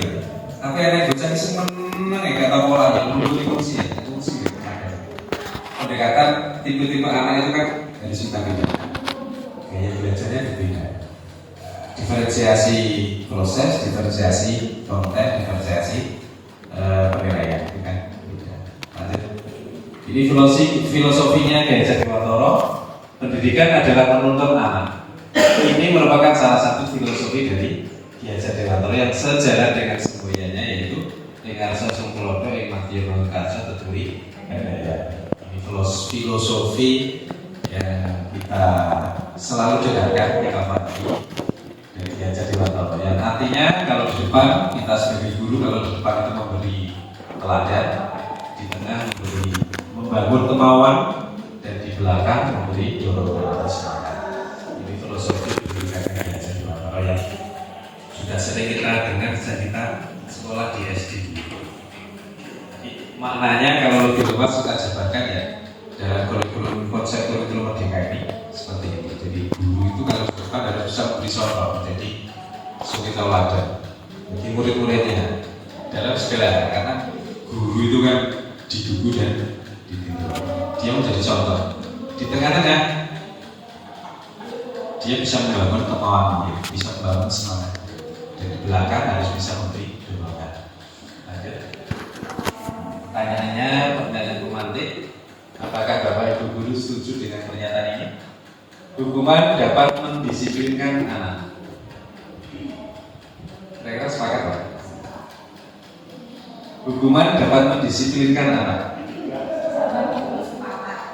Tapi anak bocah itu seneng ya, gak tau pola yang dulu fungsi pendekatan tipe-tipe anak diferensiasi proses, diferensiasi konten, diferensiasi penilaian, kan? Lanjut. Ini filosofinya Kiai Haji Dewantara. Pendidikan adalah menuntut anak. Ini merupakan salah satu filosofi dari Kiai Haji Dewantara yang sejalan dengan semboyannya, yaitu dengan sosok kelompok yang mati berkarsa teturi. Ini filosofi yang kita selalu dengarkan kita pagi dari Kiai Haji Dewantara. Yang artinya kalau di depan kita sebagai guru, kalau di depan kita memberi teladan, di tengah membangun kemauan, dan di belakang memberi dorongan semangat. Ini filosofi pendidikan Kiai Haji Dewantara yang sudah sering kita dengar sejak kita sekolah di SD. Maknanya kalau lebih luas kita jabarkan ya dalam konsep kurikulum merdeka ini seperti ini. Jadi guru itu kalau di depan harus bisa memberi contoh, menjadi suri tauladan bagi murid-muridnya dalam segala hal, karena guru itu kan didukung dan ditiru. Dia menjadi contoh. Di tengah-tengah dia bisa membangun kemauan, bisa membangun semangat, dan di belakang harus bisa memberi dorongan. Lanjut. Pertanyaannya, pertanyaan pemantik, apakah Bapak Ibu guru setuju dengan pernyataan ini? Hukuman dapat mendisiplinkan anak. Kira-kira sepakat Pak? Hukuman dapat mendisiplinkan anak.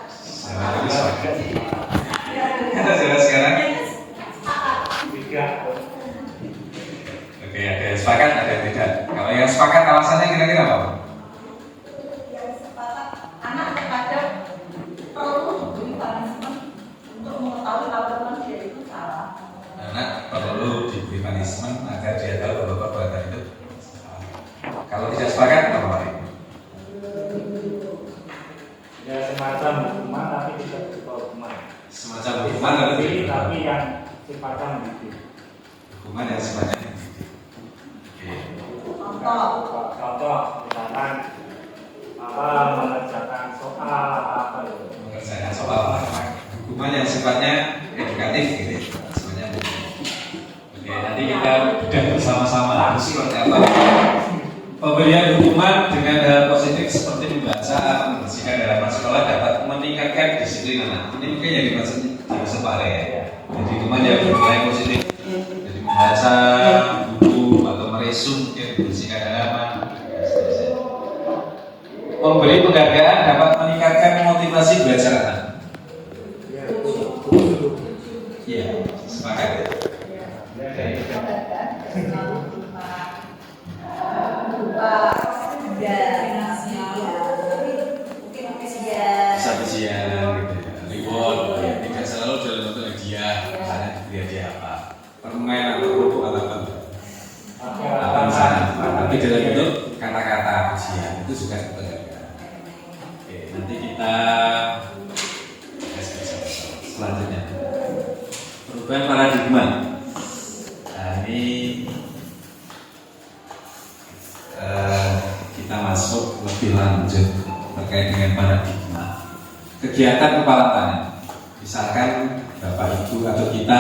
Sangat sepakat. Sudah sekarang? Oke, ada yang sepakat, ada yang tidak. Kalau yang sepakat alasannya kira-kira apa? Yang sepakat anak terkadang perlu diberi punishment untuk mengetahui kalau teman dia itu salah. Anak perlu diberi punishment agar dia tahu bahwa perbuatan itu salah. Kalau tidak sepakat apa Pak? Ya semacam hukuman tapi tidak berupa hukuman. Semacam hukuman Tapi yang sifatnya mendidik. hukuman yang sifatnya Contoh, misalkan mengerjakan soal apa itu. mengerjakan soal hukuman yang sifatnya edukatif gitu. Sebenarnya. Oke, nanti kita bedah bersama-sama seperti apa. Pemberian hukuman dengan hal positif seperti membaca atau membersihkan halaman sekolah dapat meningkatkan disiplin anak. Ini mungkin yang dimaksud Pak ya. Jadi hukuman yang bernilai positif. Jadi membaca buku atau meresum, mungkin membersihkan halaman. Memberi penghargaan dapat meningkatkan motivasi belajar anak. Iya, sepakat ya. Bisa ujian gitu ya, reward ya, tidak selalu dalam bentuk hadiah, misalnya diberi hadiah apa, permen atau produk atau apa misalnya, tapi dalam bentuk kata-kata ujian itu juga penghargaan. Oke, nanti kita selanjutnya perubahan paradigma. Nah ini kita masuk lebih lanjut terkait dengan paradigma kegiatan kepala tangan. Misalkan Bapak Ibu atau kita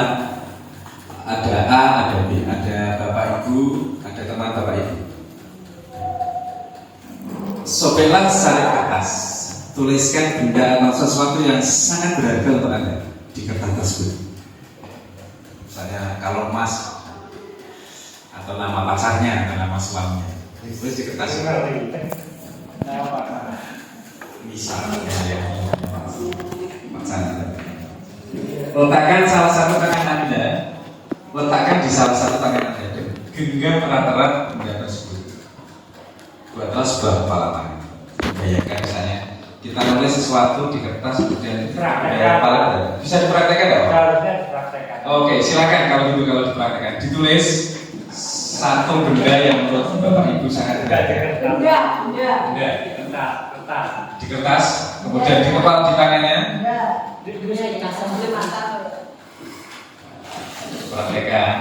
ada A, ada B, ada Bapak Ibu, ada teman Bapak Ibu. Sobeklah salib kertas, tuliskan benda atau sesuatu yang sangat berharga untuk Anda di kertas tersebut. Misalnya kalau emas atau nama pacarnya atau nama suaminya, tulis di kertas itu. Misalnya ya, pacarnya. Letakkan salah satu tangan Anda, letakkan di salah satu tangan Anda dan genggam erat-erat benda tersebut. Buatlah sebuah kepala tangan. Bayangkan misalnya kita nulis sesuatu di kertas kemudian kepala bisa dipraktekkan nggak? Harusnya dipraktekkan. Oke, silakan kalau gitu kalau dipraktekkan. Ditulis satu benda yang menurut Bapak Ibu sangat berharga. Di kertas, kemudian dikepal di tangannya. Praktekkan.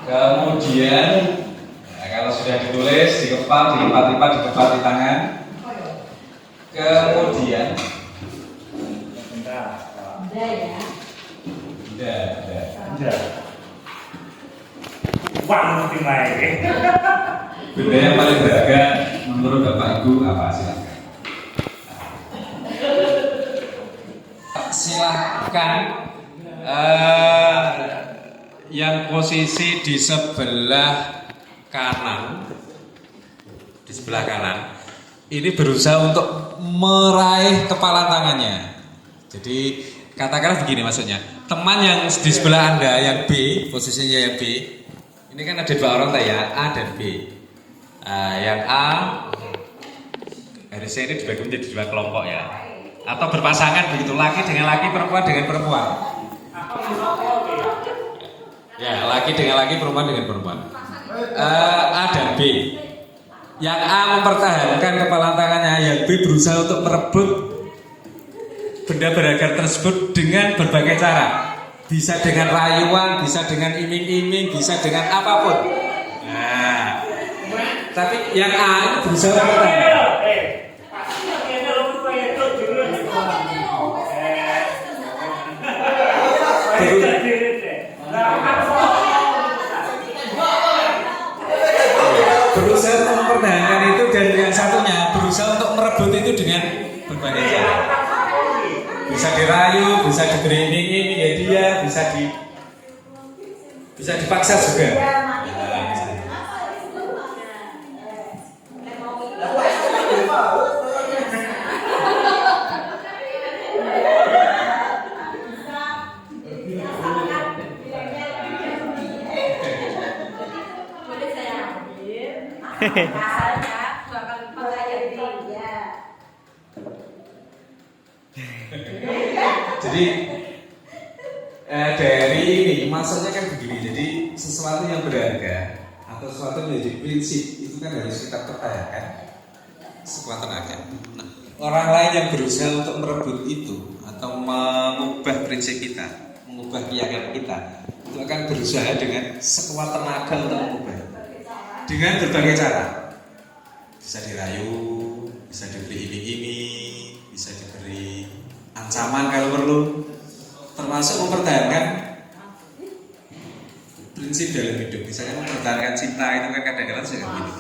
Kemudian kalau sudah ditulis, dikepal, dilipat-lipat, dikepal di tangan. Kemudian ya. Enggak. Uang mesti main. Benda yang paling berharga menurut Bapak Ibu apa? Silakan. Silahkan yang posisi di sebelah kanan, ini berusaha untuk meraih kepala tangannya. Jadi katakanlah begini maksudnya, teman yang di sebelah Anda yang B, posisinya yang B, ini kan ada dua orang ya, A dan B. Yang A harusnya ini dibagi menjadi dua kelompok ya, atau berpasangan begitu, laki dengan laki, perempuan dengan perempuan. Ya, laki dengan laki, perempuan dengan perempuan. A dan B. Yang A mempertahankan kepala tangannya, yang B berusaha untuk merebut benda berharga tersebut dengan berbagai cara. Bisa dengan rayuan, bisa dengan iming-iming, bisa dengan apapun. Nah, tapi yang A itu berusaha mempertahankan. Berusaha untuk mempertahankan itu, dan yang satunya berusaha untuk merebut itu dengan berbagai cara. Bisa dirayu, bisa diberi iming-iming hadiah, bisa dipaksa juga. Rasanya 2 kali lipat jadi ya. Jadi dari ini maksudnya kan begini. Jadi sesuatu yang berharga atau sesuatu yang menjadi prinsip itu kan harus kita pertahankan sekuat tenaga. Nah, orang lain yang berusaha untuk merebut itu atau mengubah prinsip kita, mengubah keyakinan kita, itu akan berusaha dengan sekuat tenaga untuk mengubah dengan berbagai cara. Bisa dirayu, bisa diberi iming-iming, bisa diberi ancaman kalau perlu, termasuk mempertahankan prinsip dalam hidup. Misalnya mempertahankan cinta itu kan kadang-kadang juga gitu.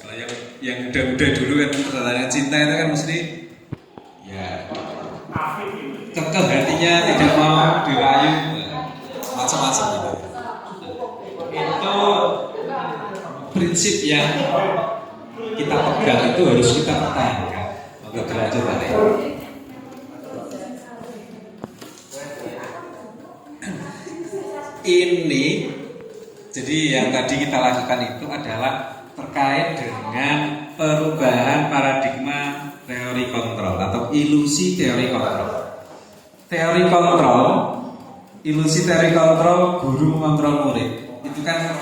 Kalau yang muda-muda dulu kan mempertahankan cinta itu kan mesti ya kekeh hatinya, tidak mau dirayu, macam-macam gitu. Itu prinsip yang kita pegang, itu harus kita pertahankan. Maka belajar dari ini. Jadi yang tadi kita lakukan itu adalah terkait dengan perubahan paradigma teori kontrol atau ilusi teori kontrol. Teori kontrol, ilusi teori kontrol, guru mengontrol murid. Itu kan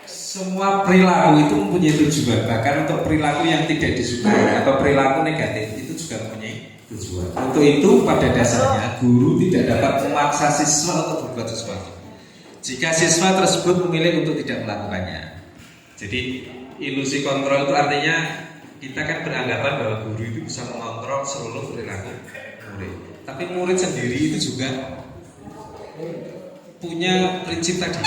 semua perilaku itu mempunyai tujuan. Bahkan untuk perilaku yang tidak disukai atau perilaku negatif itu juga mempunyai tujuan. Untuk itu pada dasarnya guru tidak dapat memaksa siswa untuk berbuat sesuatu jika siswa tersebut memilih untuk tidak melakukannya. Jadi ilusi kontrol itu artinya kita kan beranggapan bahwa guru itu bisa mengontrol seluruh perilaku murid. Tapi murid sendiri itu juga punya prinsip tadi.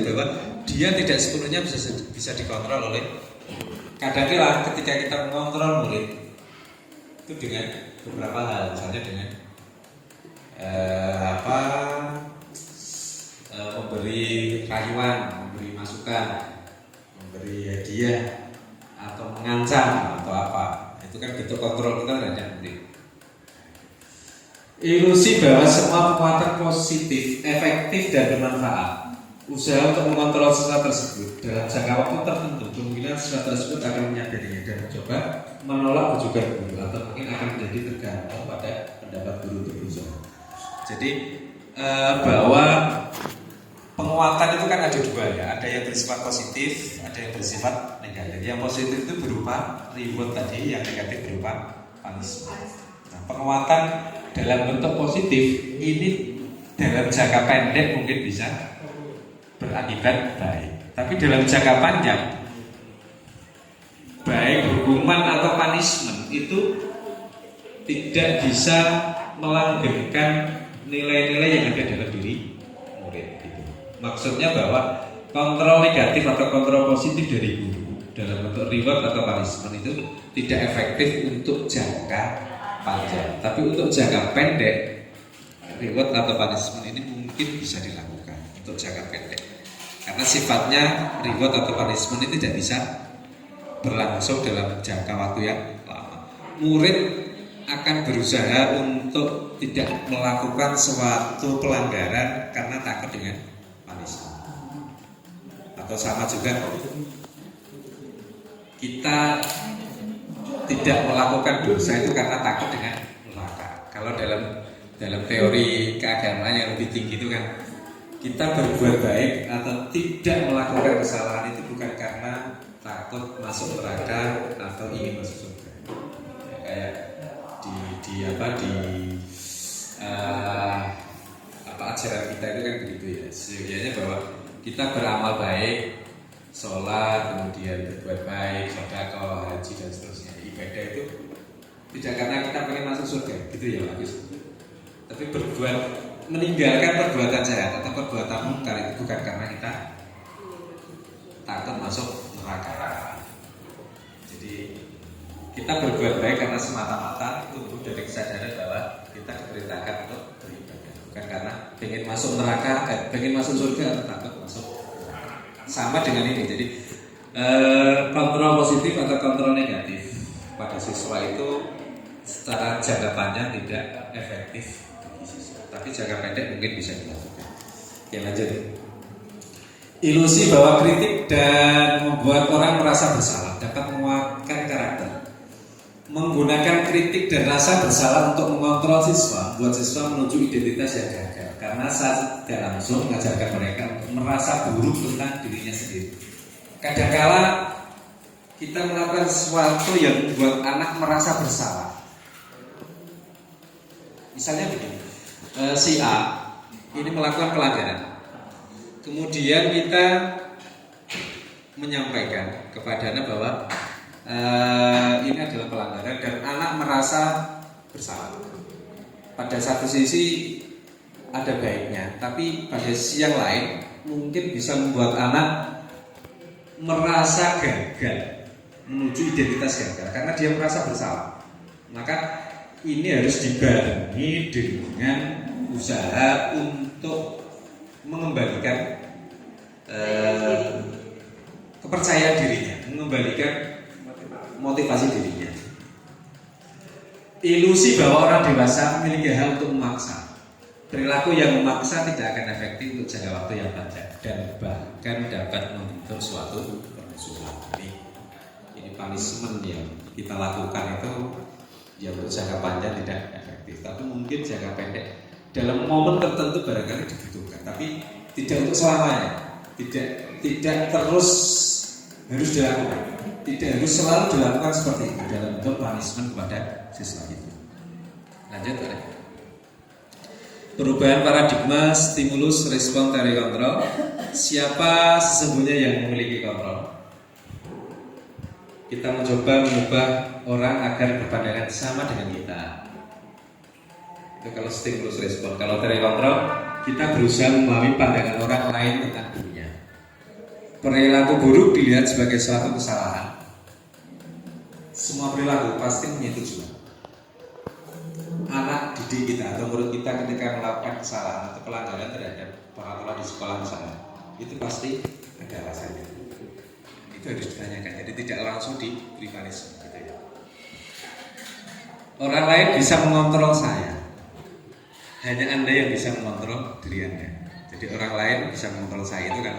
Bahwa dia tidak sepenuhnya bisa dikontrol oleh. Kadang-kadang ketika kita mengontrol murid itu dengan beberapa hal, misalnya dengan memberi rayuan, memberi masukan, memberi hadiah, atau mengancam atau apa. Itu kan bentuk kontrol kita terhadap murid. Ilusi bahwa semua kekuatan positif, efektif dan bermanfaat. Usaha untuk mengontrol sesuatu tersebut dalam jangka waktu tertentu, kemungkinan sesuatu tersebut akan menyadarinya dan mencoba menolak ajukan guru, atau mungkin akan menjadi tergantung pada pendapat guru untuk berusaha. Jadi bahwa penguatan itu kan ada dua ya, ada yang bersifat positif, ada yang bersifat negatif. Yang positif itu berupa reward tadi, yang negatif berupa punishment. Nah, penguatan dalam bentuk positif ini dalam jangka pendek mungkin bisa berakibat baik, tapi dalam jangka panjang baik hukuman atau punishment itu tidak bisa melanggengkan nilai-nilai yang ada dalam diri murid. Gitu. Maksudnya bahwa kontrol negatif atau kontrol positif dari guru dalam bentuk reward atau punishment itu tidak efektif untuk jangka panjang. Tapi untuk jangka pendek, reward atau punishment ini mungkin bisa dilakukan untuk jangka pendek. Karena sifatnya reward atau punishment ini tidak bisa berlangsung dalam jangka waktu yang lama. Murid akan berusaha untuk tidak melakukan suatu pelanggaran karena takut dengan punishment. Atau sama juga kita tidak melakukan dosa itu karena takut dengan neraka. Kalau dalam teori keagamaan yang lebih tinggi itu kan kita berbuat baik atau tidak melakukan kesalahan itu bukan karena takut masuk neraka atau ingin masuk surga. Ya, kayak ajaran kita itu kan begitu ya. Sejujurnya bahwa kita beramal baik, sholat, kemudian berbuat baik, sedekah, haji dan seterusnya. Ibadah itu tidak karena kita pengen masuk surga, gitu ya Pak Gus. Tapi meninggalkan perbuatan jahat atau perbuatan mungkar itu bukan karena kita takut masuk neraka. Jadi kita berbuat baik karena semata-mata tumbuh dari kesadaran bahwa kita diperintahkan untuk beribadah, bukan karena pengen masuk neraka, pengen masuk surga atau takut masuk neraka. Sama dengan ini. Jadi kontrol positif atau kontrol negatif pada siswa itu secara jangka panjang tidak efektif bagi siswa, tapi jangka pendek mungkin bisa dilakukan. Oke, lanjut. Ilusi bahwa kritik dan membuat orang merasa bersalah dapat menguatkan karakter. Menggunakan kritik dan rasa bersalah untuk mengontrol siswa, buat siswa menuju identitas yang gagal. Karena saat tidak langsung mengajarkan mereka untuk merasa buruk tentang dirinya sendiri. Kadangkala kita melakukan sesuatu yang membuat anak merasa bersalah. Misalnya begini, si A ini melakukan pelanggaran. Kemudian kita menyampaikan kepada anak bahwa ini adalah pelanggaran dan anak merasa bersalah. Pada satu sisi ada baiknya, tapi pada sisi yang lain mungkin bisa membuat anak merasa gagal, menuju identitas gagal karena dia merasa bersalah. Maka ini harus dibarengi dengan usaha untuk mengembalikan kepercayaan dirinya, mengembalikan motivasi dirinya. Ilusi bahwa orang dewasa memiliki hak untuk memaksa. Perilaku yang memaksa tidak akan efektif untuk jangka waktu yang panjang dan bahkan dapat membentuk suatu permusuhan. Ini punishment yang kita lakukan itu yang untuk jangka panjang tidak efektif, tapi mungkin jangka pendek dalam momen tertentu barangkali dibutuhkan, tapi tidak untuk selamanya. Tidak terus harus dilakukan, tidak harus selalu dilakukan seperti itu dalam bentuk punishment kepada siswa itu. Lanjut, Pak. Perubahan paradigma, stimulus, respon dari kontrol. Siapa sesungguhnya yang memiliki kontrol? Kita mencoba mengubah orang agar berpandangan sama dengan kita. Itu kalau stimulus respon. Kalau dari kontrol, kita berusaha memahami pandangan orang lain tentang dunia. Perilaku buruk dilihat sebagai suatu kesalahan. Semua perilaku pasti punya tujuan. Anak didik kita atau murid kita ketika melakukan kesalahan atau pelanggaran terhadap peraturan di sekolah misalnya, itu pasti ada alasannya. Itu harus ditanyakan. Jadi tidak langsung diberi punishment, gitu ya. Orang lain bisa mengontrol saya. Hanya Anda yang bisa mengontrol diri Anda. Jadi orang lain bisa mengontrol saya, itu kan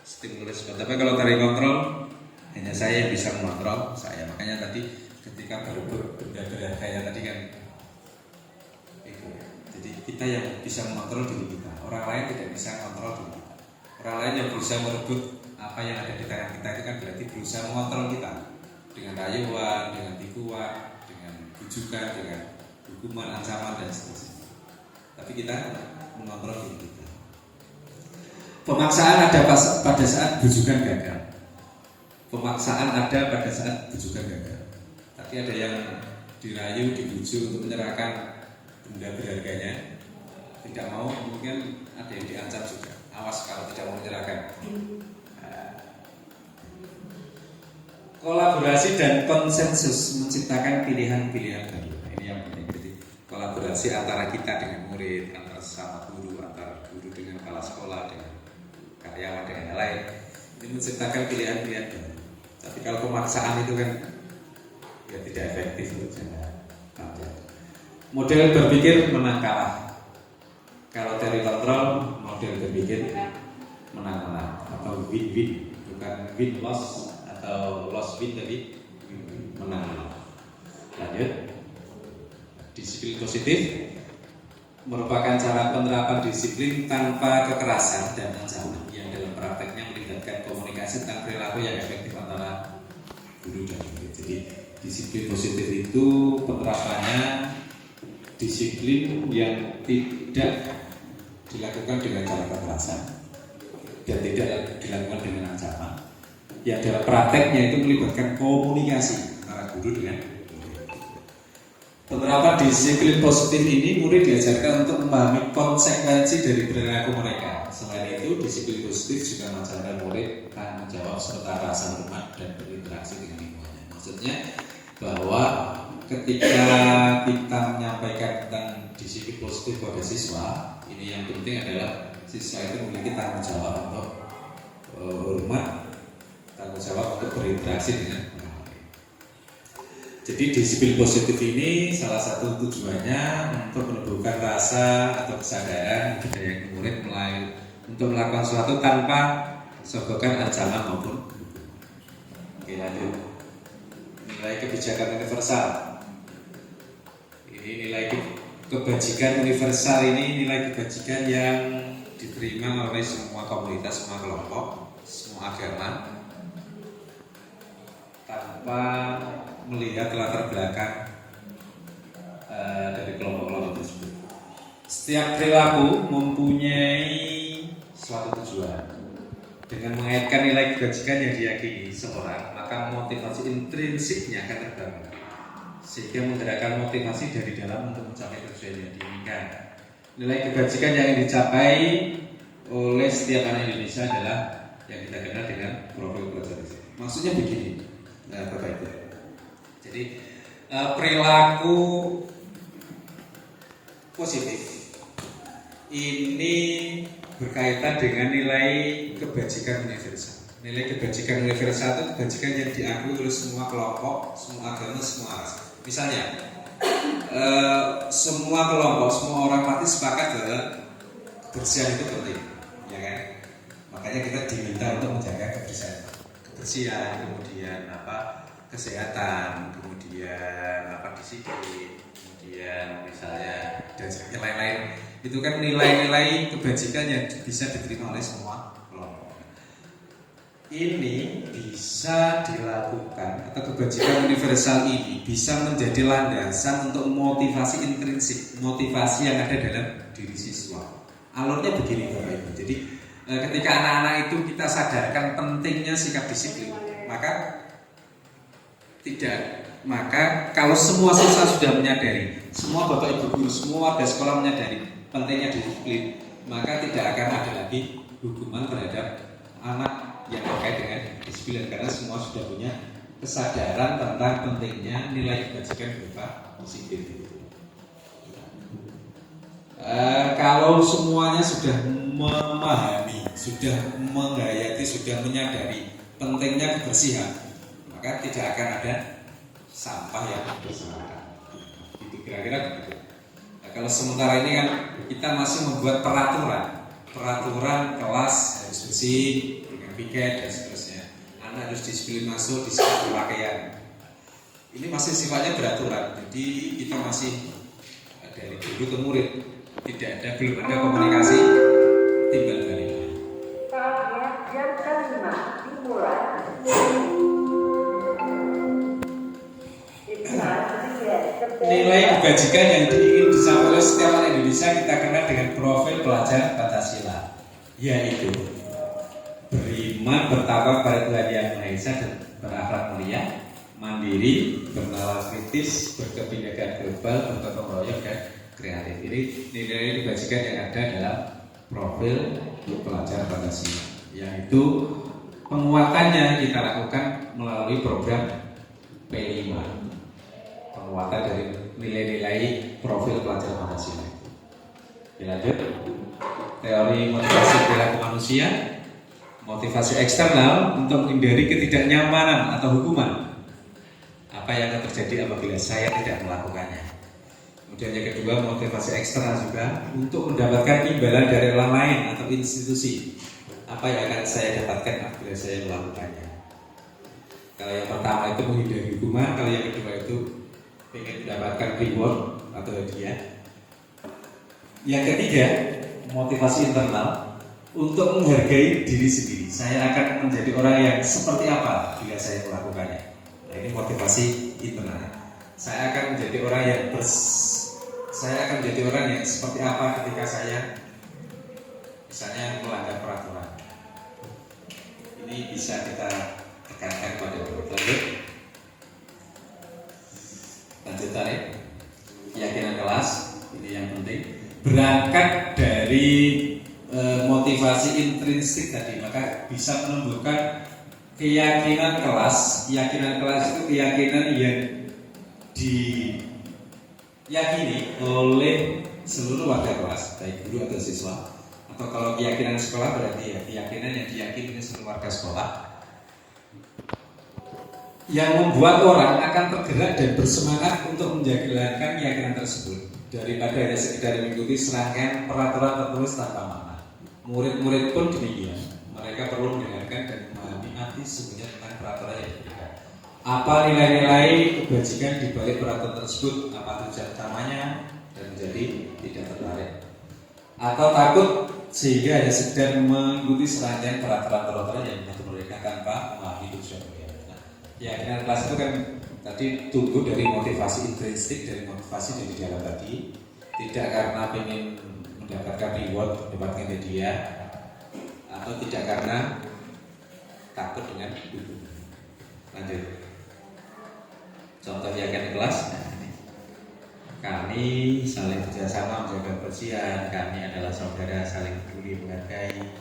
stimulus. Tapi kalau dari kontrol, hanya saya yang bisa mengontrol saya. Makanya tadi ketika berebut benda berharga yang tadi kan itu. Jadi kita yang bisa mengontrol diri kita. Orang lain tidak bisa mengontrol diri kita. Orang lain yang berusaha merebut apa yang ada di tangan kita itu kan berarti berusaha mengontrol kita dengan rayuan, dengan tipuan, dengan bujukan, dengan hukuman, ancaman dan seterusnya. Tapi kita mengontrol diri kita. Pemaksaan ada pada saat bujukan gagal. Pemaksaan ada pada saat bujukan gagal. Tapi ada yang dirayu, dibujuk untuk menyerahkan benda berharganya, tidak mau, mungkin ada yang diancam juga. Awas kalau tidak mau menyerahkan. Kolaborasi dan konsensus menciptakan pilihan-pilihan baru. Ini yang penting. Jadi kolaborasi antara kita dengan murid, antara sesama guru, antara guru dengan kepala sekolah, dengan karyawan, dengan yang lain. Ini menciptakan pilihan-pilihan baru. Tapi kalau pemaksaan itu kan ya tidak efektif untuk jangka panjang. Model berpikir menang kalah. Kalau teori kontrol, model berpikir menang-menang atau win-win, bukan win-loss atau loss-win, tapi menang-menang. Lanjut. Disiplin positif merupakan cara penerapan disiplin tanpa kekerasan dan ancaman yang dalam prakteknya melibatkan komunikasi tentang perilaku yang efektif antara guru dan murid. Jadi disiplin positif itu penerapannya disiplin yang tidak dilakukan dengan cara kekerasan dan tidak dilakukan dengan ancaman. Ya dalam prakteknya itu melibatkan komunikasi antara guru dengan murid. Penerapan disiplin positif ini murid diajarkan untuk memahami konsekuensi dari perilaku mereka. Selain itu, disiplin positif juga mengajarkan murid tanggung jawab serta rasa hormat dan berinteraksi dengan lingkungannya. Maksudnya bahwa ketika kita menyampaikan tentang disiplin positif pada siswa, ini yang penting adalah siswa itu memiliki tanggung jawab untuk hormat, tanggung jawab untuk berinteraksi dengan orang lain. Jadi disiplin positif ini salah satu tujuannya untuk menumbuhkan rasa atau kesadaran budaya murid untuk melakukan sesuatu tanpa sogokan ancaman maupun hukum. Oke, lanjut. Nilai kebijakan universal. Ini nilai kebajikan universal, ini nilai kebajikan yang diterima oleh semua komunitas, semua kelompok, semua agama tanpa melihat latar belakang dari kelompok-kelompok tersebut. Setiap perilaku mempunyai suatu tujuan. Dengan mengaitkan nilai kebajikan yang diyakini seorang, maka motivasi intrinsiknya akan terbangun, sehingga menggerakkan motivasi dari dalam untuk mencapai tujuan yang diinginkan. Nilai kebajikan yang dicapai oleh setiap anak Indonesia adalah yang kita kenal dengan profil pelajar. Maksudnya begini, Bapak Ibu. Jadi perilaku positif ini berkaitan dengan nilai kebajikan universal. Nilai kebajikan universal itu kebajikan yang diakui oleh semua kelompok, semua agama, semua ras. Misalnya, semua kelompok, semua orang pasti sepakat bahwa kebersihan itu penting, ya kan? Makanya kita diminta untuk menjaga kebersihan, kemudian kesehatan, kemudian disiplin, kemudian misalnya dan sebagainya lain-lain. Itu kan nilai-nilai kebajikan yang bisa diterima oleh semua kelompok. Ini bisa dilakukan, atau kebajikan universal ini bisa menjadi landasan untuk motivasi intrinsik, motivasi yang ada dalam diri siswa. Alurnya begini Bapak Ibu. Jadi ketika anak-anak itu kita sadarkan pentingnya sikap disiplin, maka kalau semua siswa sudah menyadari, semua Bapak Ibu guru, semua warga sekolah menyadari pentingnya disiplin, maka tidak akan ada lagi hukuman terhadap anak yang terkait dengan disiplin, karena semua sudah punya kesadaran tentang pentingnya nilai kebajikan berupa disiplin. Kalau semuanya sudah memahami, sudah menghayati, sudah menyadari pentingnya kebersihan, maka tidak akan ada sampah yang berserakan. Itu kira-kira begitu. Nah, kalau sementara ini kan kita masih membuat peraturan kelas harus bersih dengan piket dan seterusnya. Anak harus disiplin masuk, disiplin berpakaian. Ini masih sifatnya beraturan. Jadi kita masih dari guru ke murid belum ada komunikasi timbal balik. Jam kelima dimulai. Nilai kebajikan yang diingin dicapai oleh setiap anak Indonesia kita kenal dengan profil pelajar Pancasila, yaitu beriman, bertakwa pada Tuhan Yang Maha Esa dan berakhlak mulia, mandiri, bernalar kritis, berkebinekaan global, bergotong royong dan kreatif. Ini nilai kebajikan yang ada dalam profil pelajar Pancasila. Yang itu penguatannya kita lakukan melalui program P5. Penguatan dari nilai-nilai profil pelajar Pancasila. Lanjut. Teori motivasi perilaku manusia, motivasi eksternal untuk menghindari ketidaknyamanan atau hukuman. Apa yang akan terjadi apabila saya tidak melakukannya. Kemudian yang kedua, motivasi eksternal juga untuk mendapatkan imbalan dari orang lain atau institusi. Apa yang akan saya dapatkan apabila saya melakukannya. Kalau yang pertama itu menghindari hukuman, kalau yang kedua itu ingin mendapatkan reward atau hadiah. Yang ketiga, motivasi internal untuk menghargai diri sendiri. Saya akan menjadi orang yang seperti apa bila saya melakukannya. Nah, ini motivasi internal. Saya akan menjadi orang yang seperti apa ketika saya misalnya melanggar peraturan. Ini bisa kita tekankan pada lanjut tarik. Keyakinan kelas ini yang penting. Berangkat dari motivasi intrinsik tadi, maka bisa menumbuhkan keyakinan kelas. Keyakinan kelas itu keyakinan yang diyakini oleh seluruh warga kelas, baik guru atau siswa. Atau kalau keyakinan sekolah berarti ya keyakinan yang diyakini oleh seluruh warga sekolah, yang membuat orang akan tergerak dan bersemangat untuk menjalankan keyakinan tersebut daripada hanya sekedar mengikuti serangkaian peraturan tertulis tanpa makna. Murid-murid pun demikian. Mereka perlu mendengarkan dan memahami arti sebenarnya tentang peraturan yang diberikan. Apa nilai-nilai kebajikan di balik peraturan tersebut? Apa tujuan utamanya? Dan menjadi tidak tertarik atau takut sehingga hanya sekedar mengikuti serangkaian peraturan-peraturan yang diatur mereka tanpa memahami tujuan. Keyakinan kelas itu kan tadi tumbuh dari motivasi intrinsik, dari motivasi dari dalam tadi, tidak karena ingin mendapatkan reward, mendapatkan hadiah, atau tidak karena takut dengan hukum. Lanjut. Contoh keyakinan kelas. Kami saling bekerjasama menjaga kebersihan. Kami adalah saudara, saling peduli, menghargai.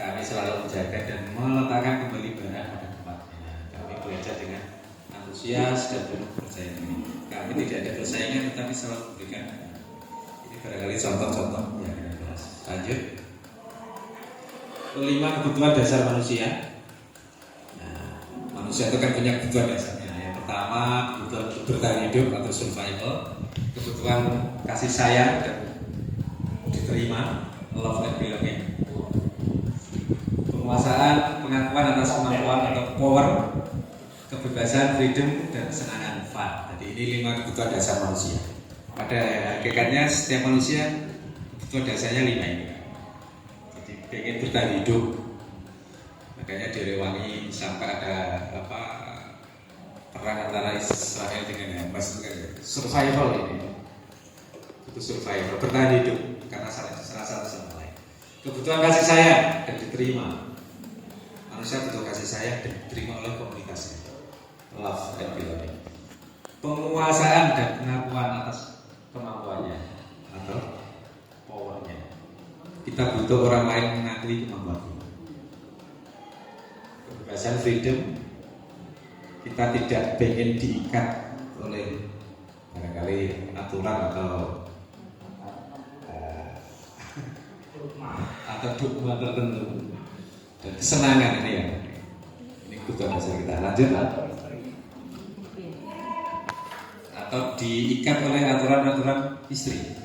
Kami selalu menjaga dan meletakkan kembali barang pada tempatnya. Kami belajar dengan antusias dan penuh percaya diri. Kami tidak ada persaingan, tetapi selalu memberikan. Ini barangkali contoh-contoh keyakinan kelas. Lanjut. 5 kebutuhan dasar manusia. Nah, manusia itu kan punya kebutuhan dasarnya. Yang pertama, kebutuhan bertahan hidup atau survival. Kebutuhan kasih sayang dan diterima, love and belonging. Penguasaan, pengakuan atas kemampuan atau power, kebebasan, freedom, dan kesenangan, fun. Jadi ini 5 kebutuhan dasar manusia. Pada hakikatnya setiap manusia kebutuhan dasarnya 5 ini. Jadi pengen bertahan hidup, makanya direwangi sampai ada perang antara Israel dengan Hamas itu kan survival ini. Itu survival, bertahan hidup karena saling satu sama lain. Kebutuhan kasih sayang dan diterima. Manusia butuh kasih sayang dan diterima oleh komunitasnya. Love and belonging. Penguasaan dan pengakuan atas kemampuannya atau powernya. Kita butuh orang lain mengakui kemampuan. Kebebasan, freedom. Kita tidak ingin diikat oleh barangkali aturan atau dogma tertentu. Dan kesenangan ini ya. Ini kebutuhan dasar kita. Lanjut. Atau diikat oleh aturan-aturan istri.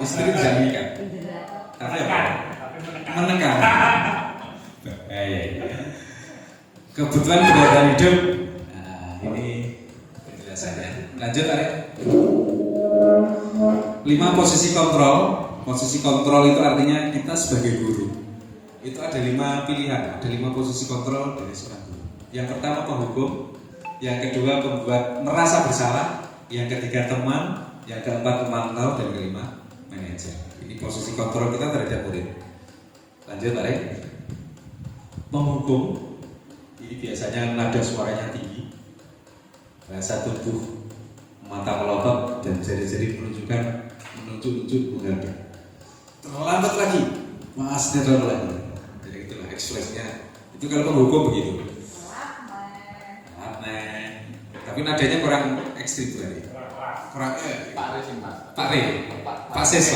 Istri bisa mengikat. Tapi apa? Menekan. Kebutuhan bertahan hidup. Nah, ini penjelasannya. Lanjut, Arek. 5 posisi kontrol. Posisi kontrol itu artinya kita sebagai guru. Itu ada 5 pilihan, ada 5 posisi kontrol dari seorang guru. Yang pertama penghukum, yang kedua pembuat merasa bersalah, yang ketiga teman, yang keempat pemantau, dan kelima manajer. Ini posisi kontrol kita terhadap murid. Lanjut, Arek. penghukum. Ini biasanya nada suaranya tinggi, bahasa tubuh, mata melotot dan jari-jari menunjukkan menunjuk-nunjuk menghadap. Terlambat lagi, mas terlambat lagi. Jadi itulah ekspresinya. Itu kalau penghukum begitu. Aneh. Tapi nadanya kurang ekstrim tadi. Kurang Pak Sis.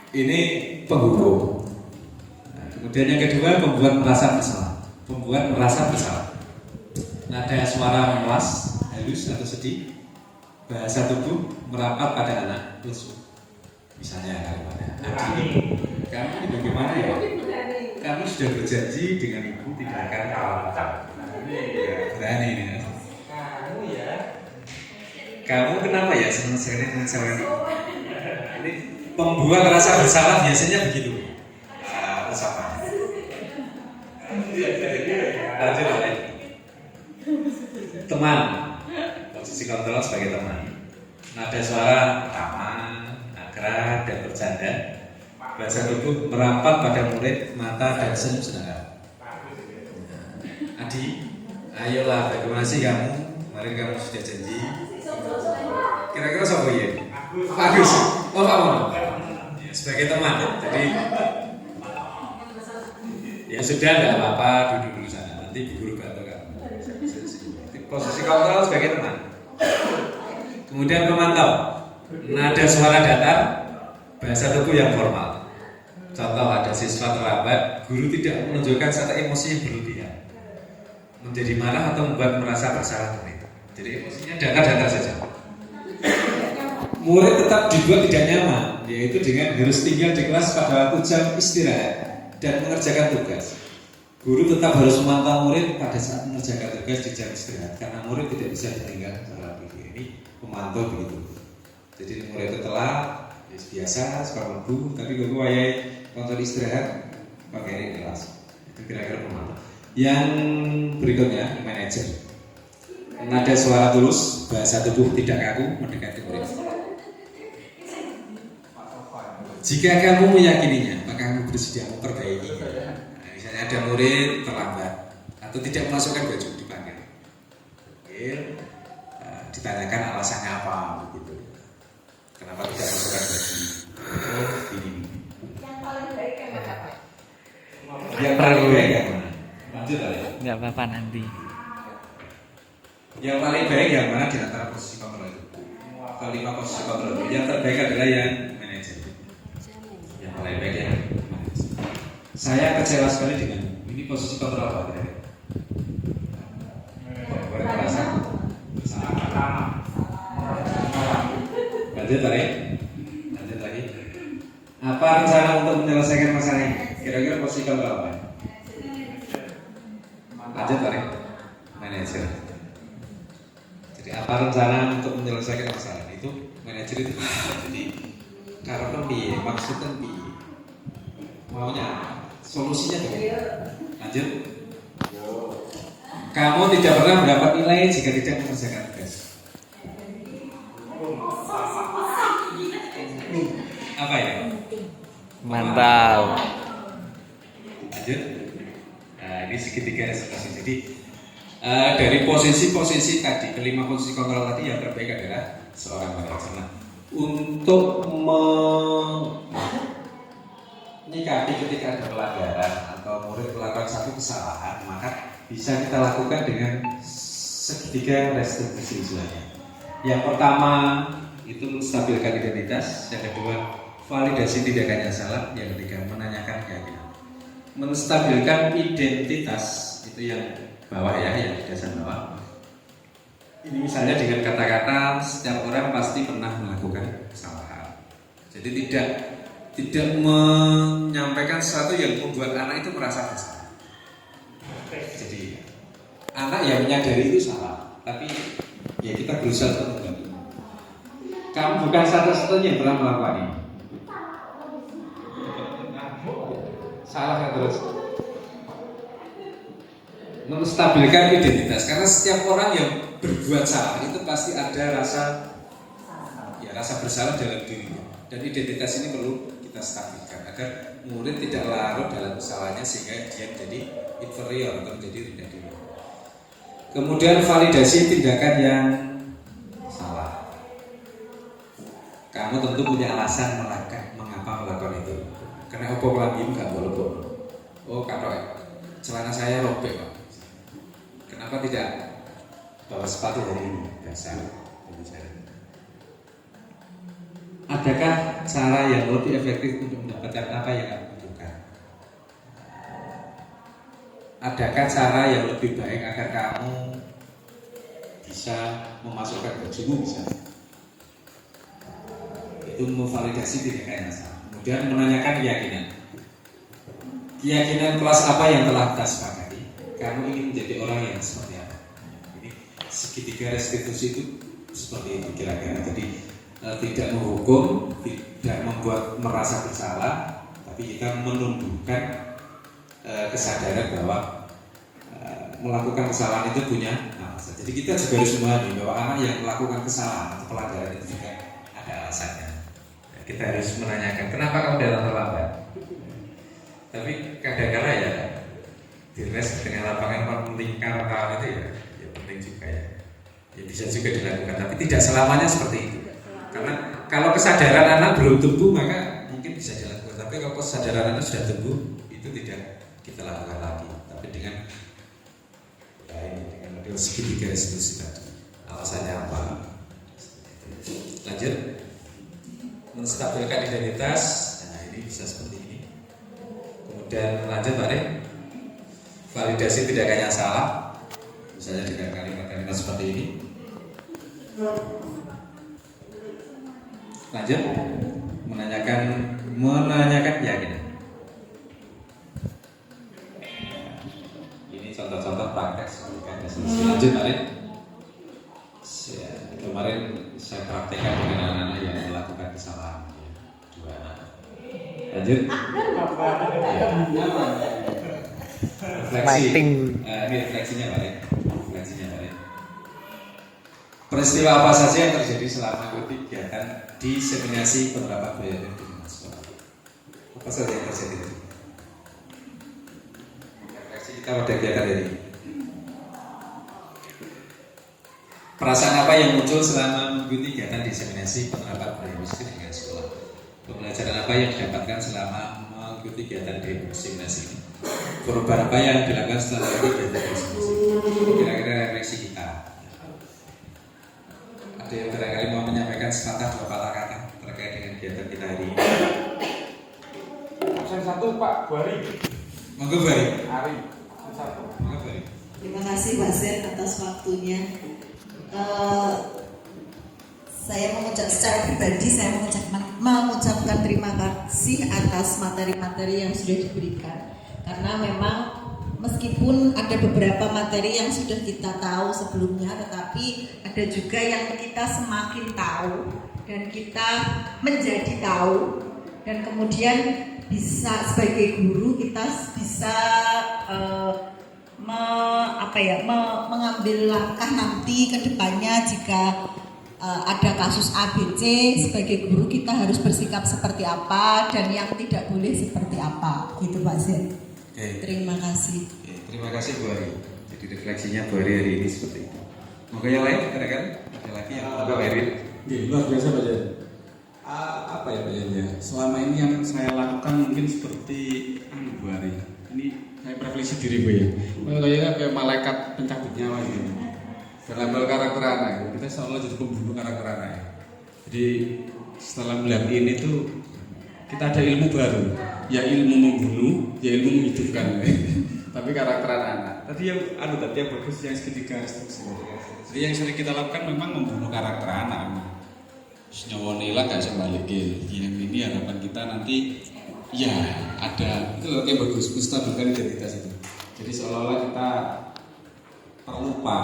Ini penghukum. Nah, kemudian yang kedua membuat merasa bersalah. Nada suara meluas, halus atau sedih. Bahasa tubuh merapat pada anak lesu. Misalnya kalimatnya, Adi, kamu ini bagaimana ya? Kamu sudah berjanji dengan ibu tidak akan kalah. Berani ya. Kamu kenapa ya senang sekali dengan saya ini? Ini pembuat rasa bersalah biasanya begitu. Bersalah. Lanjut lagi. Teman, posisi kontrol sebagai teman. Nada suara aman, akrab dan bercanda. Bahasa tubuh merapat pada murid, mata dan senyum sedang. Adi, ayolah, bagaimana sih kamu? Kemarin kamu sudah janji. Kira-kira siapa ya? Bagus. Oh, Pak Mono. Ya, sebagai teman. Jadi ya sudah, tidak apa-apa, duduk dulu sana. Nanti Bu Guru bantu kamu. Posisi kontrol sebagai teman. Kemudian pemantau. Nada suara datar, bahasa tubuh yang formal. Contoh, ada siswa terlambat, guru tidak menunjukkan satu emosi yang berlebihan, menjadi marah atau membuat merasa bersalah murid. Jadi emosinya datar-datar saja. Murid tetap dibuat tidak nyaman, yaitu dengan harus tinggal di kelas pada waktu jam istirahat dan mengerjakan tugas. Guru tetap harus memantau murid pada saat mengerjakan tugas di jam istirahat, karena murid tidak bisa ditinggal dalam video ini. Memantau begitu. Jadi murid itu telah biasa sekolah bu, tapi guru ayah kontrol istirahat pakai kelas. Itu kira-kira pemantau. Yang berikutnya manajer. Nada suara tulus, bahasa tubuh tidak kaku mendekati murid. Jika kamu meyakininya, maka kamu bersedia memperbaiki. Nah, misalnya ada murid terlambat atau tidak memasukkan baju, dipanggil. Ditanyakan alasannya apa begitu. Kenapa tidak memasukkan baju? Oh, ini. Yang paling baik yang mana? Yang paling baik yang mana? Lanjut ya. Nggak apa-apa nanti. Yang paling baik yang mana di antara posisi kontrol itu? Kelima posisi kontrol itu. Yang terbaik adalah yang manajer. Yang paling baik yang manajer. Saya kecewa sekali dengan ini posisi kontrol apa tadi? Merasa bersalah. Lanjut lagi. Apa rencana untuk menyelesaikan masalah ini? Kira-kira posisi kontrol apa? Lanjut lagi. Manajer. Jadi apa rencana untuk menyelesaikan masalah itu? Manajer itu. Jadi karena piye, maksudnya piye, maunya solusinya bagaimana? Lanjut. Kamu tidak pernah mendapat nilai jika tidak mengerjakan tugas. Apa ya? Mantap. Lanjut. Nah, ini segitiga ekspresi. Jadi dari posisi-posisi tadi, kelima posisi kontrol tadi yang terbaik adalah seorang manajer. Nah, untuk menyikapi ketika ada pelanggaran atau murid melakukan satu kesalahan, maka bisa kita lakukan dengan segitiga restribusi istilahnya. Yang pertama itu menstabilkan identitas, yang kedua validasi tindakannya salah, yang ketiga menanyakan keyakinan. Menstabilkan identitas itu yang bawah ya, yang di dasar bawah. Ini misalnya dengan kata-kata setiap orang pasti pernah melakukan kesalahan. Jadi tidak menyampaikan sesuatu yang membuat anak itu merasa bersalah. Jadi anak yang menyadari itu salah, tapi ya kita berusaha untuk membantu. Kamu bukan satu-satunya yang pernah melakukan ini. Salah kan terus. Menstabilkan identitas, karena setiap orang yang berbuat salah itu pasti ada rasa bersalah dalam dirinya, dan identitas ini perlu kita stabilkan agar murid tidak larut dalam kesalahannya sehingga dia menjadi inferior atau menjadi rendah diri. Kemudian validasi tindakan yang salah. Kamu tentu punya alasan mengapa melakukan itu. Karena opo lagi nggak boleh. Oh kata celana saya robek Pak. Kenapa tidak bawa sepatu hari ini? Dasar. Adakah cara yang lebih efektif untuk mendapatkan apa yang kamu butuhkan? Adakah cara yang lebih baik agar kamu bisa memasukkan bajumu misalnya? Itu memvalidasi tindakan yang salah. Kemudian menanyakan keyakinan. Keyakinan kelas apa yang telah kita sepakati? Kamu ingin menjadi orang yang seperti apa? Ini segitiga restitusi itu seperti itu kira-kira. Jadi tidak menghukum, tidak membuat merasa bersalah, tapi kita menumbuhkan kesadaran bahwa melakukan kesalahan itu punya alasan. Jadi kita juga harus memahami bahwa anak yang melakukan kesalahan atau pelanggaran itu juga ada alasannya. Kita harus menanyakan kenapa kamu datang terlambat. Tapi kadang-kadang ya dires dengan lapangan melingkar kawan itu ya penting juga ya. Ya bisa juga dilakukan, tapi tidak selamanya seperti itu. Karena kalau kesadaran anak belum tumbuh maka mungkin bisa dilakukan. Tapi kalau kesadaran anak sudah tumbuh itu tidak kita lakukan lagi. Tapi dengan model segitiga restitusi tadi. Alasannya apa? Lanjut. Menstabilkan identitas. Nah ini bisa seperti ini. Kemudian lanjut Pak Rik. Validasi tindakan yang salah. Misalnya dengan kalimat-kalimat seperti ini. Lanjut. Menanyakan keyakinan. Ini contoh-contoh praktek seperti kan. Lanjut Pak Rik. Kemarin saya praktekkan dengan anak-anak yang melakukan kesalahan. Dua anak. Lanjut. Refleksi. Ini refleksinya Pak Rik. Peristiwa apa saja yang terjadi selama kegiatan diseminasi penerapan budaya di sekolah? Apa saja yang terjadi? Refleksi kita pada kegiatan ini. Perasaan apa yang muncul selama mengikuti kegiatan diseminasi penerapan budaya miskin dengan sekolah? Pembelajaran apa yang didapatkan selama mengikuti kegiatan diseminasi ini? Perubahan apa yang dilakukan setelah kegiatan diseminasi? Kira-kira refleksi kita. Ada yang barangkali mau menyampaikan sepatah dua patah kata terkait dengan kegiatan kita hari ini. Absen 1 Pak Buari. Monggo Bari. Ari. Absen 1. Monggo Bari. Terima kasih Pak Zen atas waktunya. Saya secara pribadi saya mengucapkan terima kasih atas materi-materi yang sudah diberikan. Karena memang meskipun ada beberapa materi yang sudah kita tahu sebelumnya, tetapi ada juga yang kita semakin tahu dan kita menjadi tahu, dan kemudian bisa sebagai guru kita bisa mengambil langkah nanti ke depannya jika ada kasus ABC, sebagai guru kita harus bersikap seperti apa dan yang tidak boleh seperti apa, gitu Pak Zen. Terima kasih. Terima kasih Bu Ari. Jadi refleksinya Bu Ari hari ini seperti itu. Moga yang lain kira-kira ada lagi yang mau Pak Erin? Luar biasa Pak Jan. Apa ya Pak Jan ya? Selama ini yang saya lakukan mungkin seperti Bu Ari. Ini saya refleksi diri Bu ya. Kayaknya kayak malaikat pencabut nyawa gitu. Dalam hal karakter anak, kita seolah jadi pembunuh karakter anak. Jadi setelah melihat ini tuh kita ada ilmu baru, ya ilmu membunuh, ya ilmu menghidupkan. Tapi karakter anak. Tadi yang bagus yang segitiga instruksi. Jadi yang sering kita lakukan memang membunuh karakter anak. Senyawa nila gak bisa balikin. Yang ini harapan kita nanti ya ada itu yang bagus, menstabilkan identitas itu. Jadi seolah-olah kita terlupa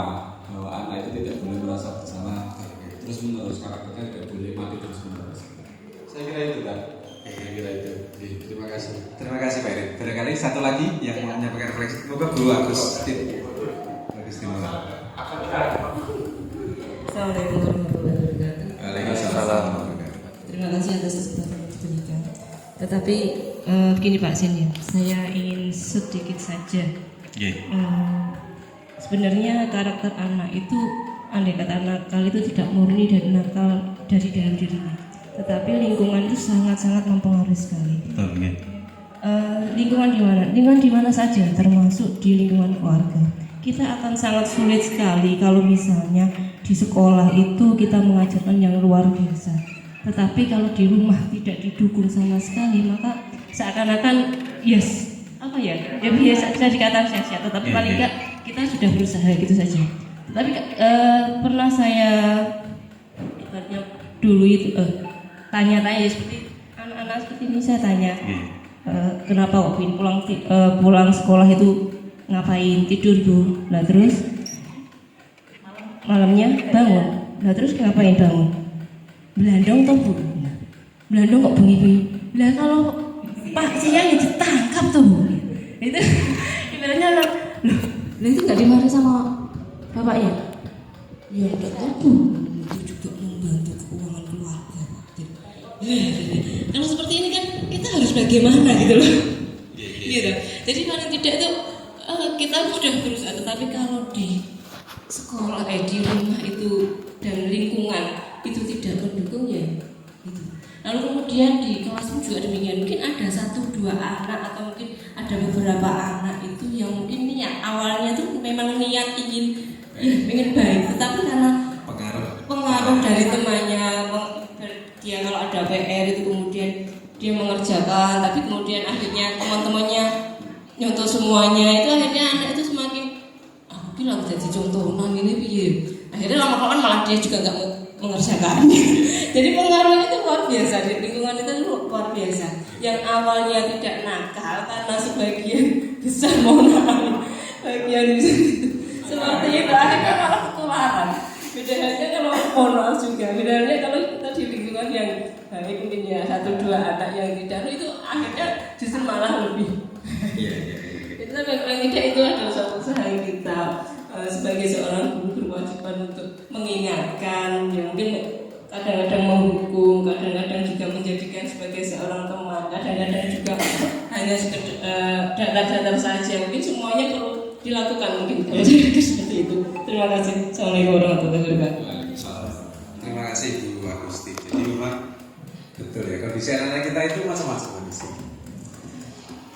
bahwa anak itu tidak boleh merasa bersalah terus menerus, karakternya tidak boleh mati terus menerus. Saya kira itu kan. Saya kira itu. Terima kasih. Terima kasih Pak Erin. Barangkali satu lagi yang mau menyampaikan refleksi. Moga Bu Agustin. Assalamualaikum warahmatullahi wabarakatuh. Waalaikumsalam. Terima kasih atas kesempatan yang diberikan. Tetapi begini Pak Sin ya, saya ingin sedikit saja. Sebenarnya karakter anak itu, andai kata nakal itu tidak murni dan nakal dari dalam dirinya, tetapi lingkungan itu sangat-sangat mempengaruhi sekali. Lingkungan di mana? Lingkungan di mana saja, termasuk di lingkungan keluarga. Kita akan sangat sulit sekali kalau misalnya di sekolah itu kita mengajarkan yang luar biasa. Tetapi kalau di rumah tidak didukung sama sekali, maka seakan-akan apa ya biasa dikatakan sia-sia. Tetapi paling enggak kita sudah berusaha gitu saja. Tetapi pernah saya dulu itu tanya-tanya seperti anak-anak seperti ini, saya tanya kenapa waktu pulang sekolah itu ngapain, tidur Bu? Nah terus malamnya bangun. Nah terus ngapain bangun? Belandong toh Bu? Belandong kok bengi-bengi? Lah kalau Pak siang ya ditangkap tuh Bu. Itu ibaratnya loh itu nggak dimarahi sama bapaknya? Ya nggak tahu Bu. Itu juga membantu keuangan keluarga. Kalau seperti ini kan kita harus bagaimana gitu loh. Gitu. Jadi paling tidak itu kita sudah berusaha, tetapi kalau di sekolah, di rumah itu dan lingkungan itu tidak mendukung ya gitu. Lalu kemudian di kelas pun juga demikian, mungkin ada 1-2 anak atau mungkin ada beberapa anak itu yang mungkin niat awalnya tuh memang niat ingin baik, tetapi karena pengaruh dari temannya, dia kalau ada PR itu kemudian dia mengerjakan, tapi kemudian akhirnya teman-temannya nyontoh semuanya, itu akhirnya anak itu semakin aku bilang jadi contohan ini piye. Akhirnya lama-lama malah dia juga nggak mengerjakan. Jadi pengaruhnya itu luar biasa, di lingkungan itu luar biasa. Yang awalnya tidak nakal karena sebagian besar bagian seperti itu akhirnya malah ketularan. Beda halnya kalau moral juga, beda halnya kalau kita di lingkungan yang baik mungkin ya 1-2 anak yang tidak, itu akhirnya justru malah lebih. Itu memang tidak, itu adalah suatu usaha yang kita sebagai seorang guru berwajiban untuk mengingatkan, yang mungkin kadang-kadang menghukum, kadang-kadang juga menjadikan sebagai seorang teman, kadang-kadang juga hanya datar-datar saja. Mungkin semuanya perlu dilakukan mungkin kalau seperti itu. Terima kasih. Assalamualaikum warahmatullahi wabarakatuh. Terima kasih Bu Agusti. Jadi memang betul ya, kondisi anak kita itu macam-macam kondisi.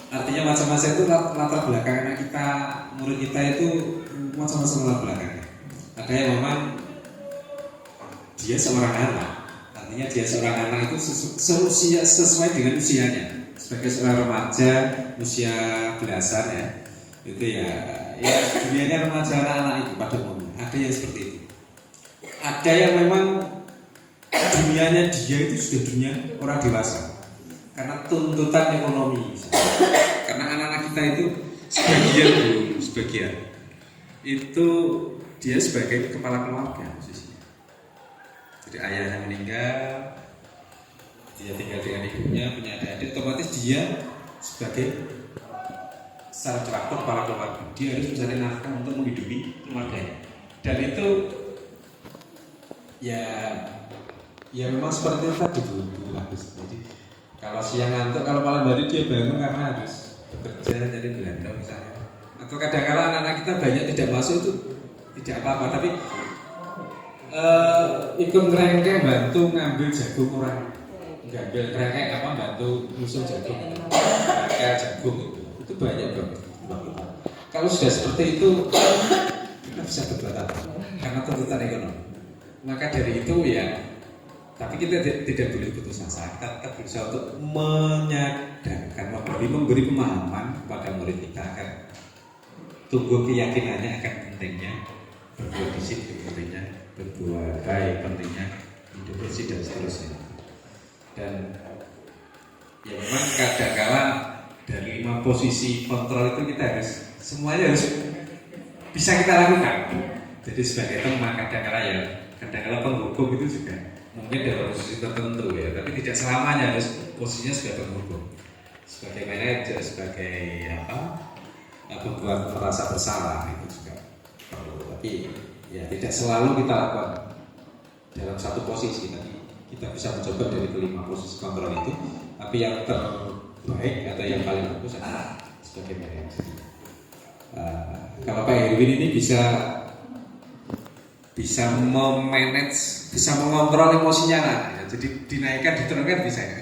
Artinya macam-macam itu latar belakang anak kita, murid kita itu macam-macam latar belakangnya. Ada yang memang dia seorang anak, artinya dia seorang anak itu sesuai dengan usianya. Sebagai seorang remaja usia belasan ya, itu ya dunianya remaja anak-anak itu pada umumnya. Ada yang seperti itu. Ada yang memang dunianya dia itu sudah dunia orang dewasa karena tuntutan ekonomi misalnya. Karena anak-anak kita itu sebagian itu dia sebagai kepala keluarga posisinya. Jadi ayahnya meninggal, dia tinggal dengan ibunya, punya adik, otomatis dia sebagai secara teratur kepala keluarga, dia harus mencari nafkah untuk menghidupi keluarganya. Dan itu ya memang seperti itu tadi Bu Agus. Jadi kalau siang ngantuk, kalau malam hari dia bangun karena harus bekerja, jadi belanda misalnya. Atau kadang-kadang anak-anak kita banyak tidak masuk itu tidak apa-apa, tapi ikut ngerengke bantu ngambil jagung orang, ngambil ngerengke bantu musuh jagung, ngerengke jagung itu banyak banget. Kalau sudah seperti itu kita bisa berbuat apa? Karena tuntutan ekonomi. Maka dari itu ya, tapi kita tidak boleh putus asa. Kita tetap berusaha untuk menyadarkan, memberi pemahaman kepada murid kita agar tumbuh keyakinannya akan pentingnya berbuat disiplin, pentingnya berbuat baik, pentingnya hidup bersih dan seterusnya. Dan ya memang kadang-kala dari 5 posisi kontrol itu kita harus semuanya harus bisa kita lakukan. Jadi sebagai teman kadang-kala penghukum itu juga mungkin dalam posisi tertentu ya, tapi tidak selamanya harus posisinya sebagai penghukum. Sebagai manajer, sebagai membuat merasa bersalah itu juga perlu. Tapi ya tidak selalu kita lakukan dalam satu posisi. Tapi kita bisa mencoba dari 5 posisi kontrol itu Tapi yang terbaik atau yang paling bagus adalah sebagai manajer. Kalau Pak Erwin ini bisa memanage, bisa mengontrol emosinya anak. Ya, jadi dinaikkan, diturunkan bisa ya.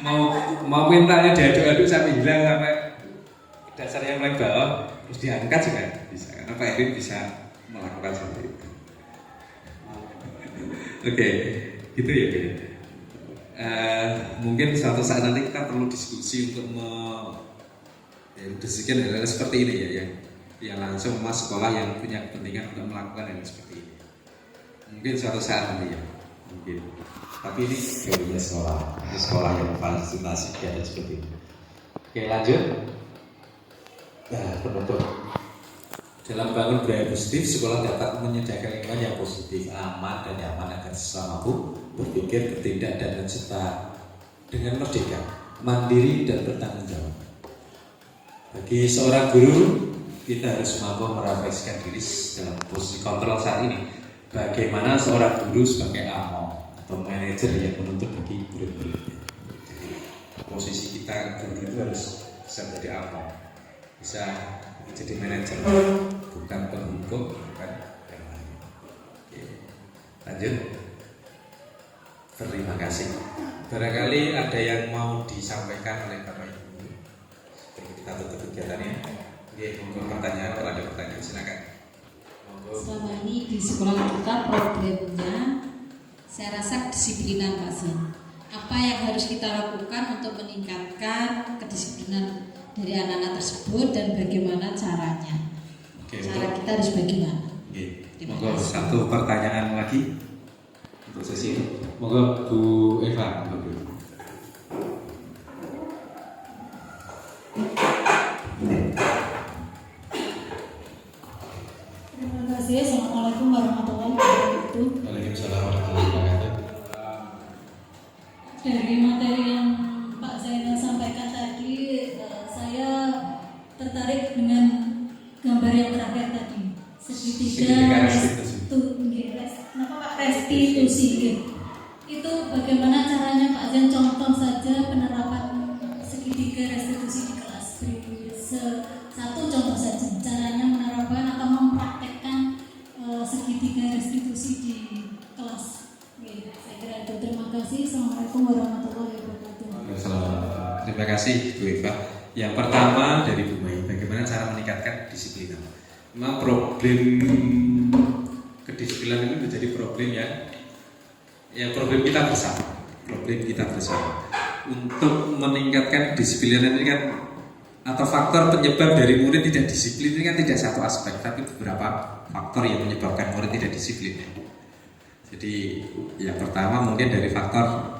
Mau mintanya diaduk-aduk sampai hilang, sampai dasar yang paling bawah terus diangkat juga bisa. Karena Pak Erwin bisa melakukan seperti itu. Oke, gitu ya. Mungkin suatu saat nanti kita perlu diskusi untuk mendiskusikan hal-hal seperti ini ya, yang langsung mas sekolah yang punya kepentingan untuk melakukan hal seperti ini. Mungkin suatu saat nanti ya, mungkin. Tapi ini teorinya sekolah yang fasilitasi ada seperti ini. Oke, lanjut. Penutup. Dalam bangun budaya positif, sekolah dapat menyediakan lingkungan yang positif, aman dan nyaman agar siswa mampu berpikir, bertindak dan mencipta dengan merdeka, mandiri dan bertanggung jawab. Bagi seorang guru, kita harus mampu merefleksikan diri dalam posisi kontrol saat ini. Bagaimana seorang guru sebagai among atau manajer yang menuntut bagi murid-muridnya. Jadi posisi kita guru itu harus bisa menjadi among, bisa jadi manajer, bukan penghukum, bukan yang lain. Oke. Lanjut. Terima kasih. Barangkali ada yang mau disampaikan oleh Bapak Ibu. Kita tutup kegiatannya. Oke, monggo pertanyaan, kalau ada pertanyaan silakan. Selama ini di sekolah kita problemnya saya rasa kedisiplinan Pak Sen. Apa yang harus kita lakukan untuk meningkatkan kedisiplinan dari anak-anak tersebut dan bagaimana caranya? Cara kita harus bagaimana? Monggo satu pertanyaan lagi untuk sesi ini. Monggo Bu Eva. Terima kasih. Assalamualaikum warahmatullahi wabarakatuh. Waalaikumsalam warahmatullahi wabarakatuh. Dari materi yang Pak Zainal sampaikan tadi, saya tertarik dengan gambar yang terakhir tadi, segitiga restitusi. Itu bagaimana caranya Pak Zain, contoh saja penerapan segitiga restitusi di kelas. Satu contoh saja caranya menerapkan atau mempraktekkan segitiga restitusi di kelas. Saya kira itu. Terima kasih. Assalamualaikum warahmatullahi wabarakatuh. Terima kasih Bu Eva. Yang pertama dari Bu Mai, bagaimana cara meningkatkan kedisiplinan? Memang problem kedisiplinan itu menjadi problem yang problem kita bersama. Untuk meningkatkan kedisiplinan ini kan, atau faktor penyebab dari murid tidak disiplin ini kan tidak satu aspek, tapi beberapa faktor yang menyebabkan murid tidak disiplin. Jadi yang pertama mungkin dari faktor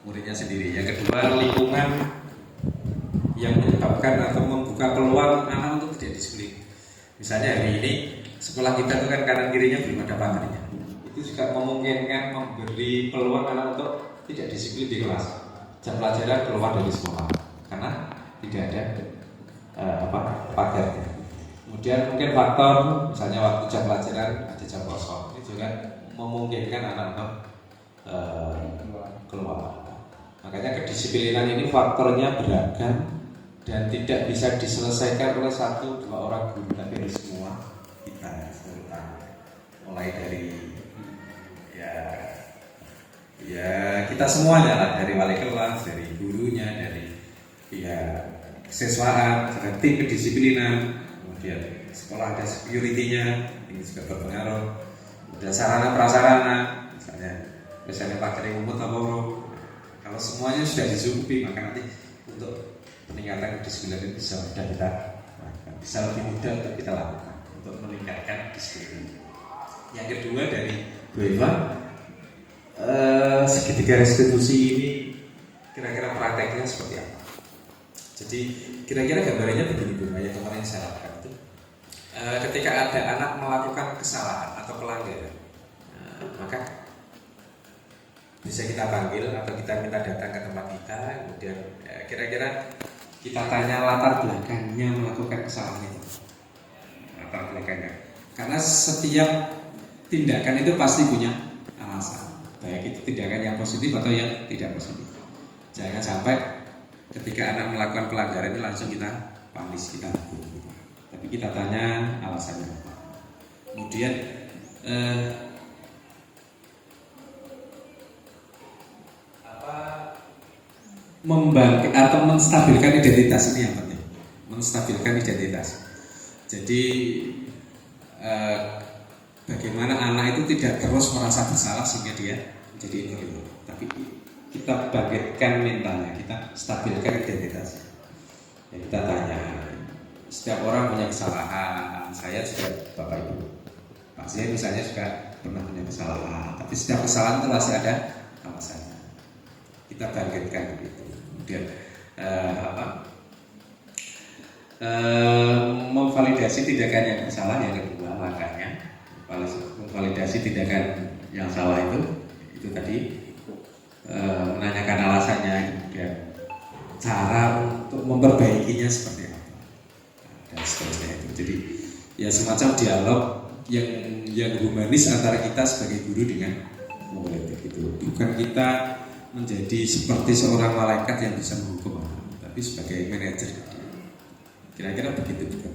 muridnya sendiri. Yang kedua lingkungan yang menyebabkan atau membuka peluang anak untuk tidak disiplin. Misalnya hari ini sekolah kita itu kan kanan kirinya belum ada pagarnya. Itu juga memungkinkan memberi peluang anak untuk tidak disiplin di kelas. Jam pelajaran keluar dari sekolah karena tidak ada pagarnya. Kemudian mungkin faktor misalnya waktu jam pelajaran ada jam kosong, itu juga memungkinkan anak untuk keluar. Makanya kedisiplinan ini faktornya beragam dan tidak bisa diselesaikan oleh satu dua orang guru, tapi harus semua kita terutama mulai dari ya kita semuanya lah, dari wali kelas, dari gurunya, dari kesiswaan, dari tim kedisiplinan, kemudian sekolah ada security-nya, ini juga berpengaruh, ada sarana prasarana, misalnya pakai umum atau buruk. Kalau semuanya sudah dicukupi, maka nanti untuk peningkatan kedisiplinan bisa mudah kita lakukan, bisa lebih mudah untuk kita lakukan untuk meningkatkan disiplin. Yang kedua dari Bu Eva, segitiga restitusi ini kira-kira prakteknya seperti apa? Jadi kira-kira gambarannya begini Bu, yang kemarin saya lakukan itu, ketika ada anak melakukan kesalahan atau pelanggaran, maka bisa kita panggil atau kita minta datang ke tempat kita, kemudian kira-kira kita tanya latar belakangnya melakukan kesalahan itu, latar belakangnya. Karena setiap tindakan itu pasti punya alasan, baik itu tindakan yang positif atau yang tidak positif. Jangan sampai ketika anak melakukan pelanggaran itu langsung kita panis, kita hukum. Tapi kita tanya alasannya apa. Kemudian membangkit atau menstabilkan identitas ini yang penting. Menstabilkan identitas. Jadi bagaimana anak itu tidak terus merasa bersalah sehingga dia menjadi inferior. Tapi kita bangkitkan mentalnya, kita stabilkan identitasnya. Ya, kita tanya, setiap orang punya kesalahan. Saya juga Bapak Ibu, Pak saya misalnya juga pernah punya kesalahan. Tapi setiap kesalahan itu pasti ada alasannya. Kita bangkitkan begitu. Kemudian memvalidasi tindakan yang salah yang kedua langkahnya. Memvalidasi tindakan yang salah itu tadi menanyakan alasannya, kemudian cara untuk memperbaikinya seperti apa dan seterusnya itu. Jadi ya semacam dialog yang humanis antara kita sebagai guru dengan murid itu. Bukan kita menjadi seperti seorang malaikat yang bisa menghukum, tapi sebagai manajer. Kira-kira begitu juga.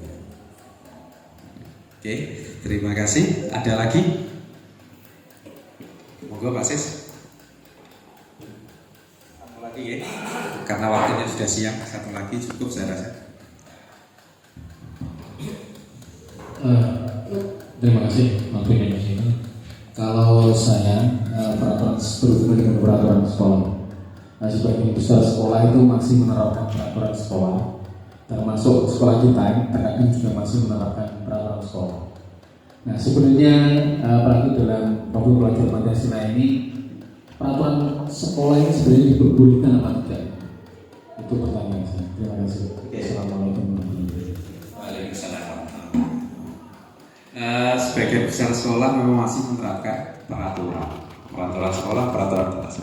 Oke, terima kasih. Ada lagi? Monggo Pak Sis. Satu lagi ya. Karena waktunya sudah siang, satu lagi cukup saya rasa. Terima kasih waktunya di sini. Kalau saya peraturan berhubungan dengan peraturan sekolah, sebagian besar sekolah itu masih menerapkan peraturan sekolah, termasuk sekolah kita terkadang juga masih menerapkan peraturan sekolah. Nah sebenarnya peraturan dalam profil pelajaran Pancasila ini, peraturan sekolah ini sebenarnya diperbolehkan apa tidak? Itu pertanyaan saya. Terima kasih. Assalamualaikum warahmatullahi wabarakatuh. Waalaikumsalam. Sebagian besar sekolah memang masih menerapkan peraturan sekolah, peraturan kelas.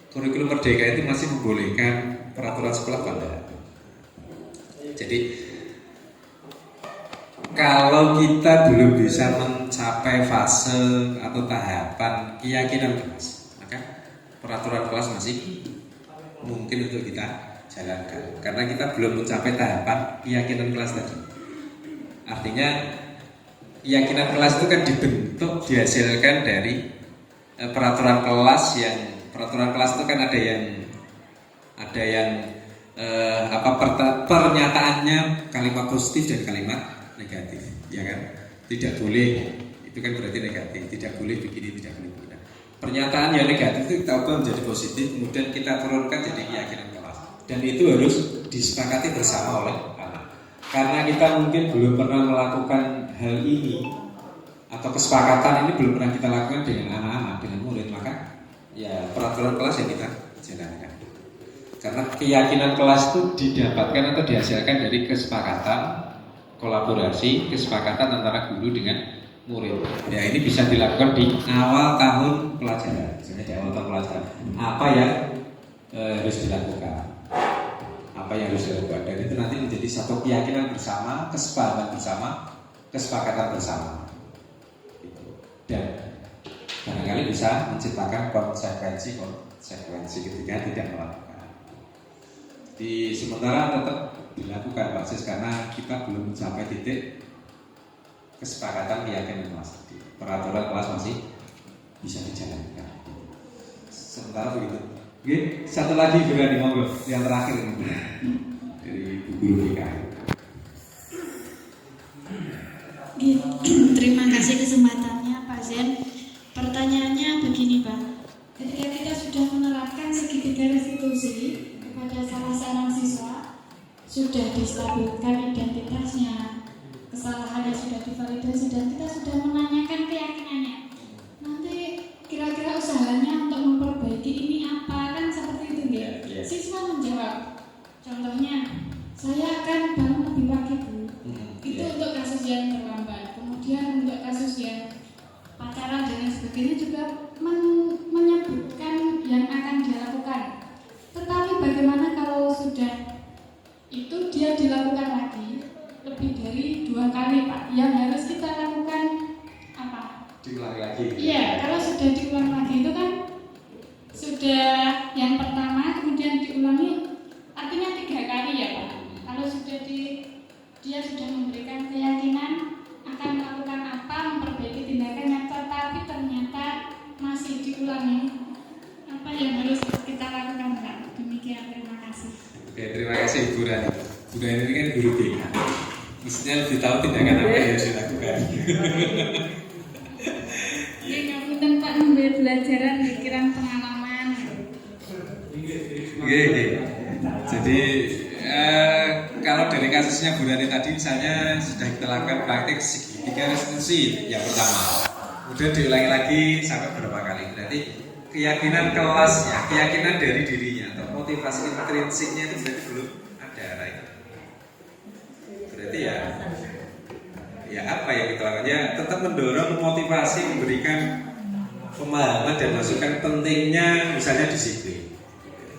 Kurikulum Merdeka itu masih membolehkan peraturan sekolah pada. Jadi kalau kita belum bisa mencapai fase atau tahapan keyakinan kelas, maka peraturan kelas masih mungkin untuk kita jalankan. Karena kita belum mencapai tahapan keyakinan kelas tadi. Artinya keyakinan kelas itu kan dibentuk, dihasilkan dari peraturan kelas itu kan ada yang pernyataannya kalimat positif dan kalimat negatif, ya kan? Tidak boleh, itu kan berarti negatif. Tidak boleh begini, tidak boleh begini. Pernyataan yang negatif itu kita ubah menjadi positif, kemudian kita turunkan jadi keyakinan kelas. Dan itu harus disepakati bersama oleh anak. Karena kita mungkin belum pernah melakukan hal ini atau kesepakatan ini belum pernah kita lakukan dengan anak-anak, dengan murid, maka ya peraturan kelas yang kita jalankan. Karena keyakinan kelas itu didapatkan atau dihasilkan dari kesepakatan, kolaborasi, kesepakatan antara guru dengan murid. Ya ini bisa dilakukan di awal tahun pelajaran. Misalnya di awal tahun pelajaran, apa yang harus dilakukan, apa yang harus dilakukan. Dan itu nanti menjadi satu keyakinan bersama, kesepakatan bersama, kesepakatan bersama. Dan barangkali bisa menciptakan konsekuensi ketika tidak melakukan. Di sementara tetap dilakukan Pak Sis karena kita belum mencapai titik kesepakatan keyakinan kelas. Peraturan kelas masih bisa dijalankan. Sementara begitu. Oke, satu lagi berani monggo yang terakhir dari guru PKI. Terima kasih kesempatannya Pak Zen. Pertanyaannya begini Pak, ketika kita sudah menerapkan segitiga restitusi kepada salah seorang siswa, sudah distabilkan identitasnya, kesalahannya sudah divalidasi dan kita sudah menanyakan keyakinannya, nanti kira-kira usahanya untuk memperbaiki ini apa, kan seperti itu ya? Siswa menjawab, contohnya saya akan bangun lebih pagi Bu. Itu untuk kasus yang terlambat. Kemudian untuk kasus yang pacaran dan sebagainya juga menyebutkan yang akan dilakukan. Tetapi bagaimana kalau sudah itu dia dilakukan lagi lebih dari 2 kali Pak? Yang harus kita lakukan apa? Diulangi lagi. Iya, kalau sudah diulang lagi itu kan sudah yang pertama, kemudian diulangi artinya 3 kali ya Pak. Kalau dia sudah memberikan keyakinan akan melakukan apa, memperbaiki tindakannya, tetapi ternyata masih diulangi, apa yang harus kita lakukan Pak? Demikian, terima kasih. Oke, terima kasih Ibu Rani. Bu Rani ini kan guru BK. Mestinya lebih tahu tindakan apa yang harus dilakukan. Ya ngapunten Pak, nambah belajaran pikiran pengalaman. Oke. Jadi kalau dari kasusnya Bu Rani tadi misalnya sudah kita lakukan praktik segitiga restitusi yang pertama, kemudian diulangi lagi sampai berapa kali. Berarti keyakinan kelasnya, keyakinan dari dirinya atau motivasi intrinsiknya itu berarti belum ada, right? Berarti ya apa yang kita lakukan? Ya tetap mendorong, memotivasi, memberikan pemahaman dan masukan pentingnya misalnya disiplin.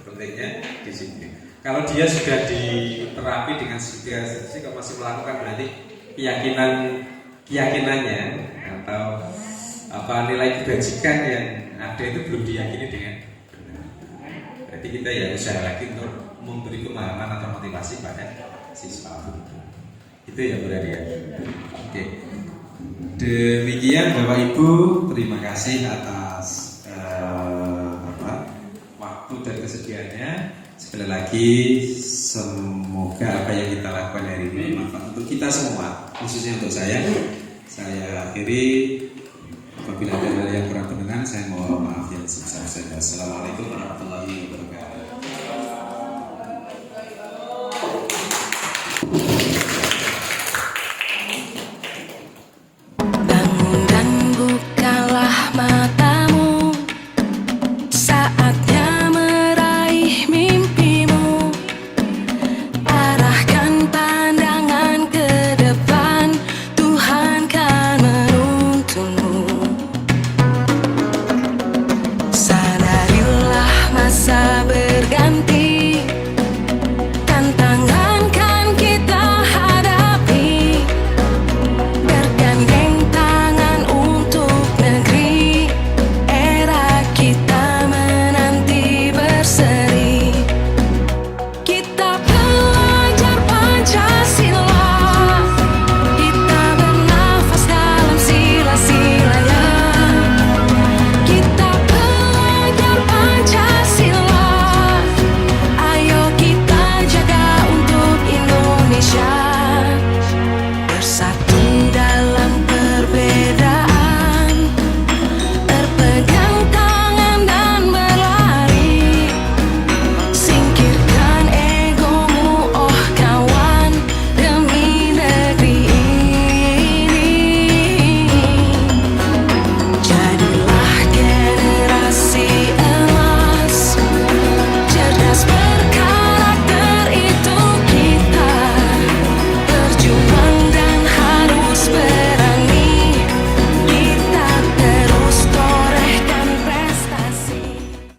Pentingnya disiplin. Kalau dia sudah diterapi dengan segitiga restitusi, kalau masih melakukan berarti keyakinannya atau nilai kebajikan yang ada itu belum diyakini dengan benar. Berarti kita ya usaha lagi untuk memberi pemahaman atau motivasi pada siswa. Itu ya berarti ya. Oke. Demikian Bapak Ibu, terima kasih atas waktu dan kesediaannya. Sekali lagi semoga apa yang kita lakukan hari ini bermanfaat untuk kita semua, khususnya untuk saya. Saya akhiri, apabila ada hal yang kurang berkenan saya mohon maaf yang sebesar-besarnya. Assalamualaikum warahmatullahi wabarakatuh.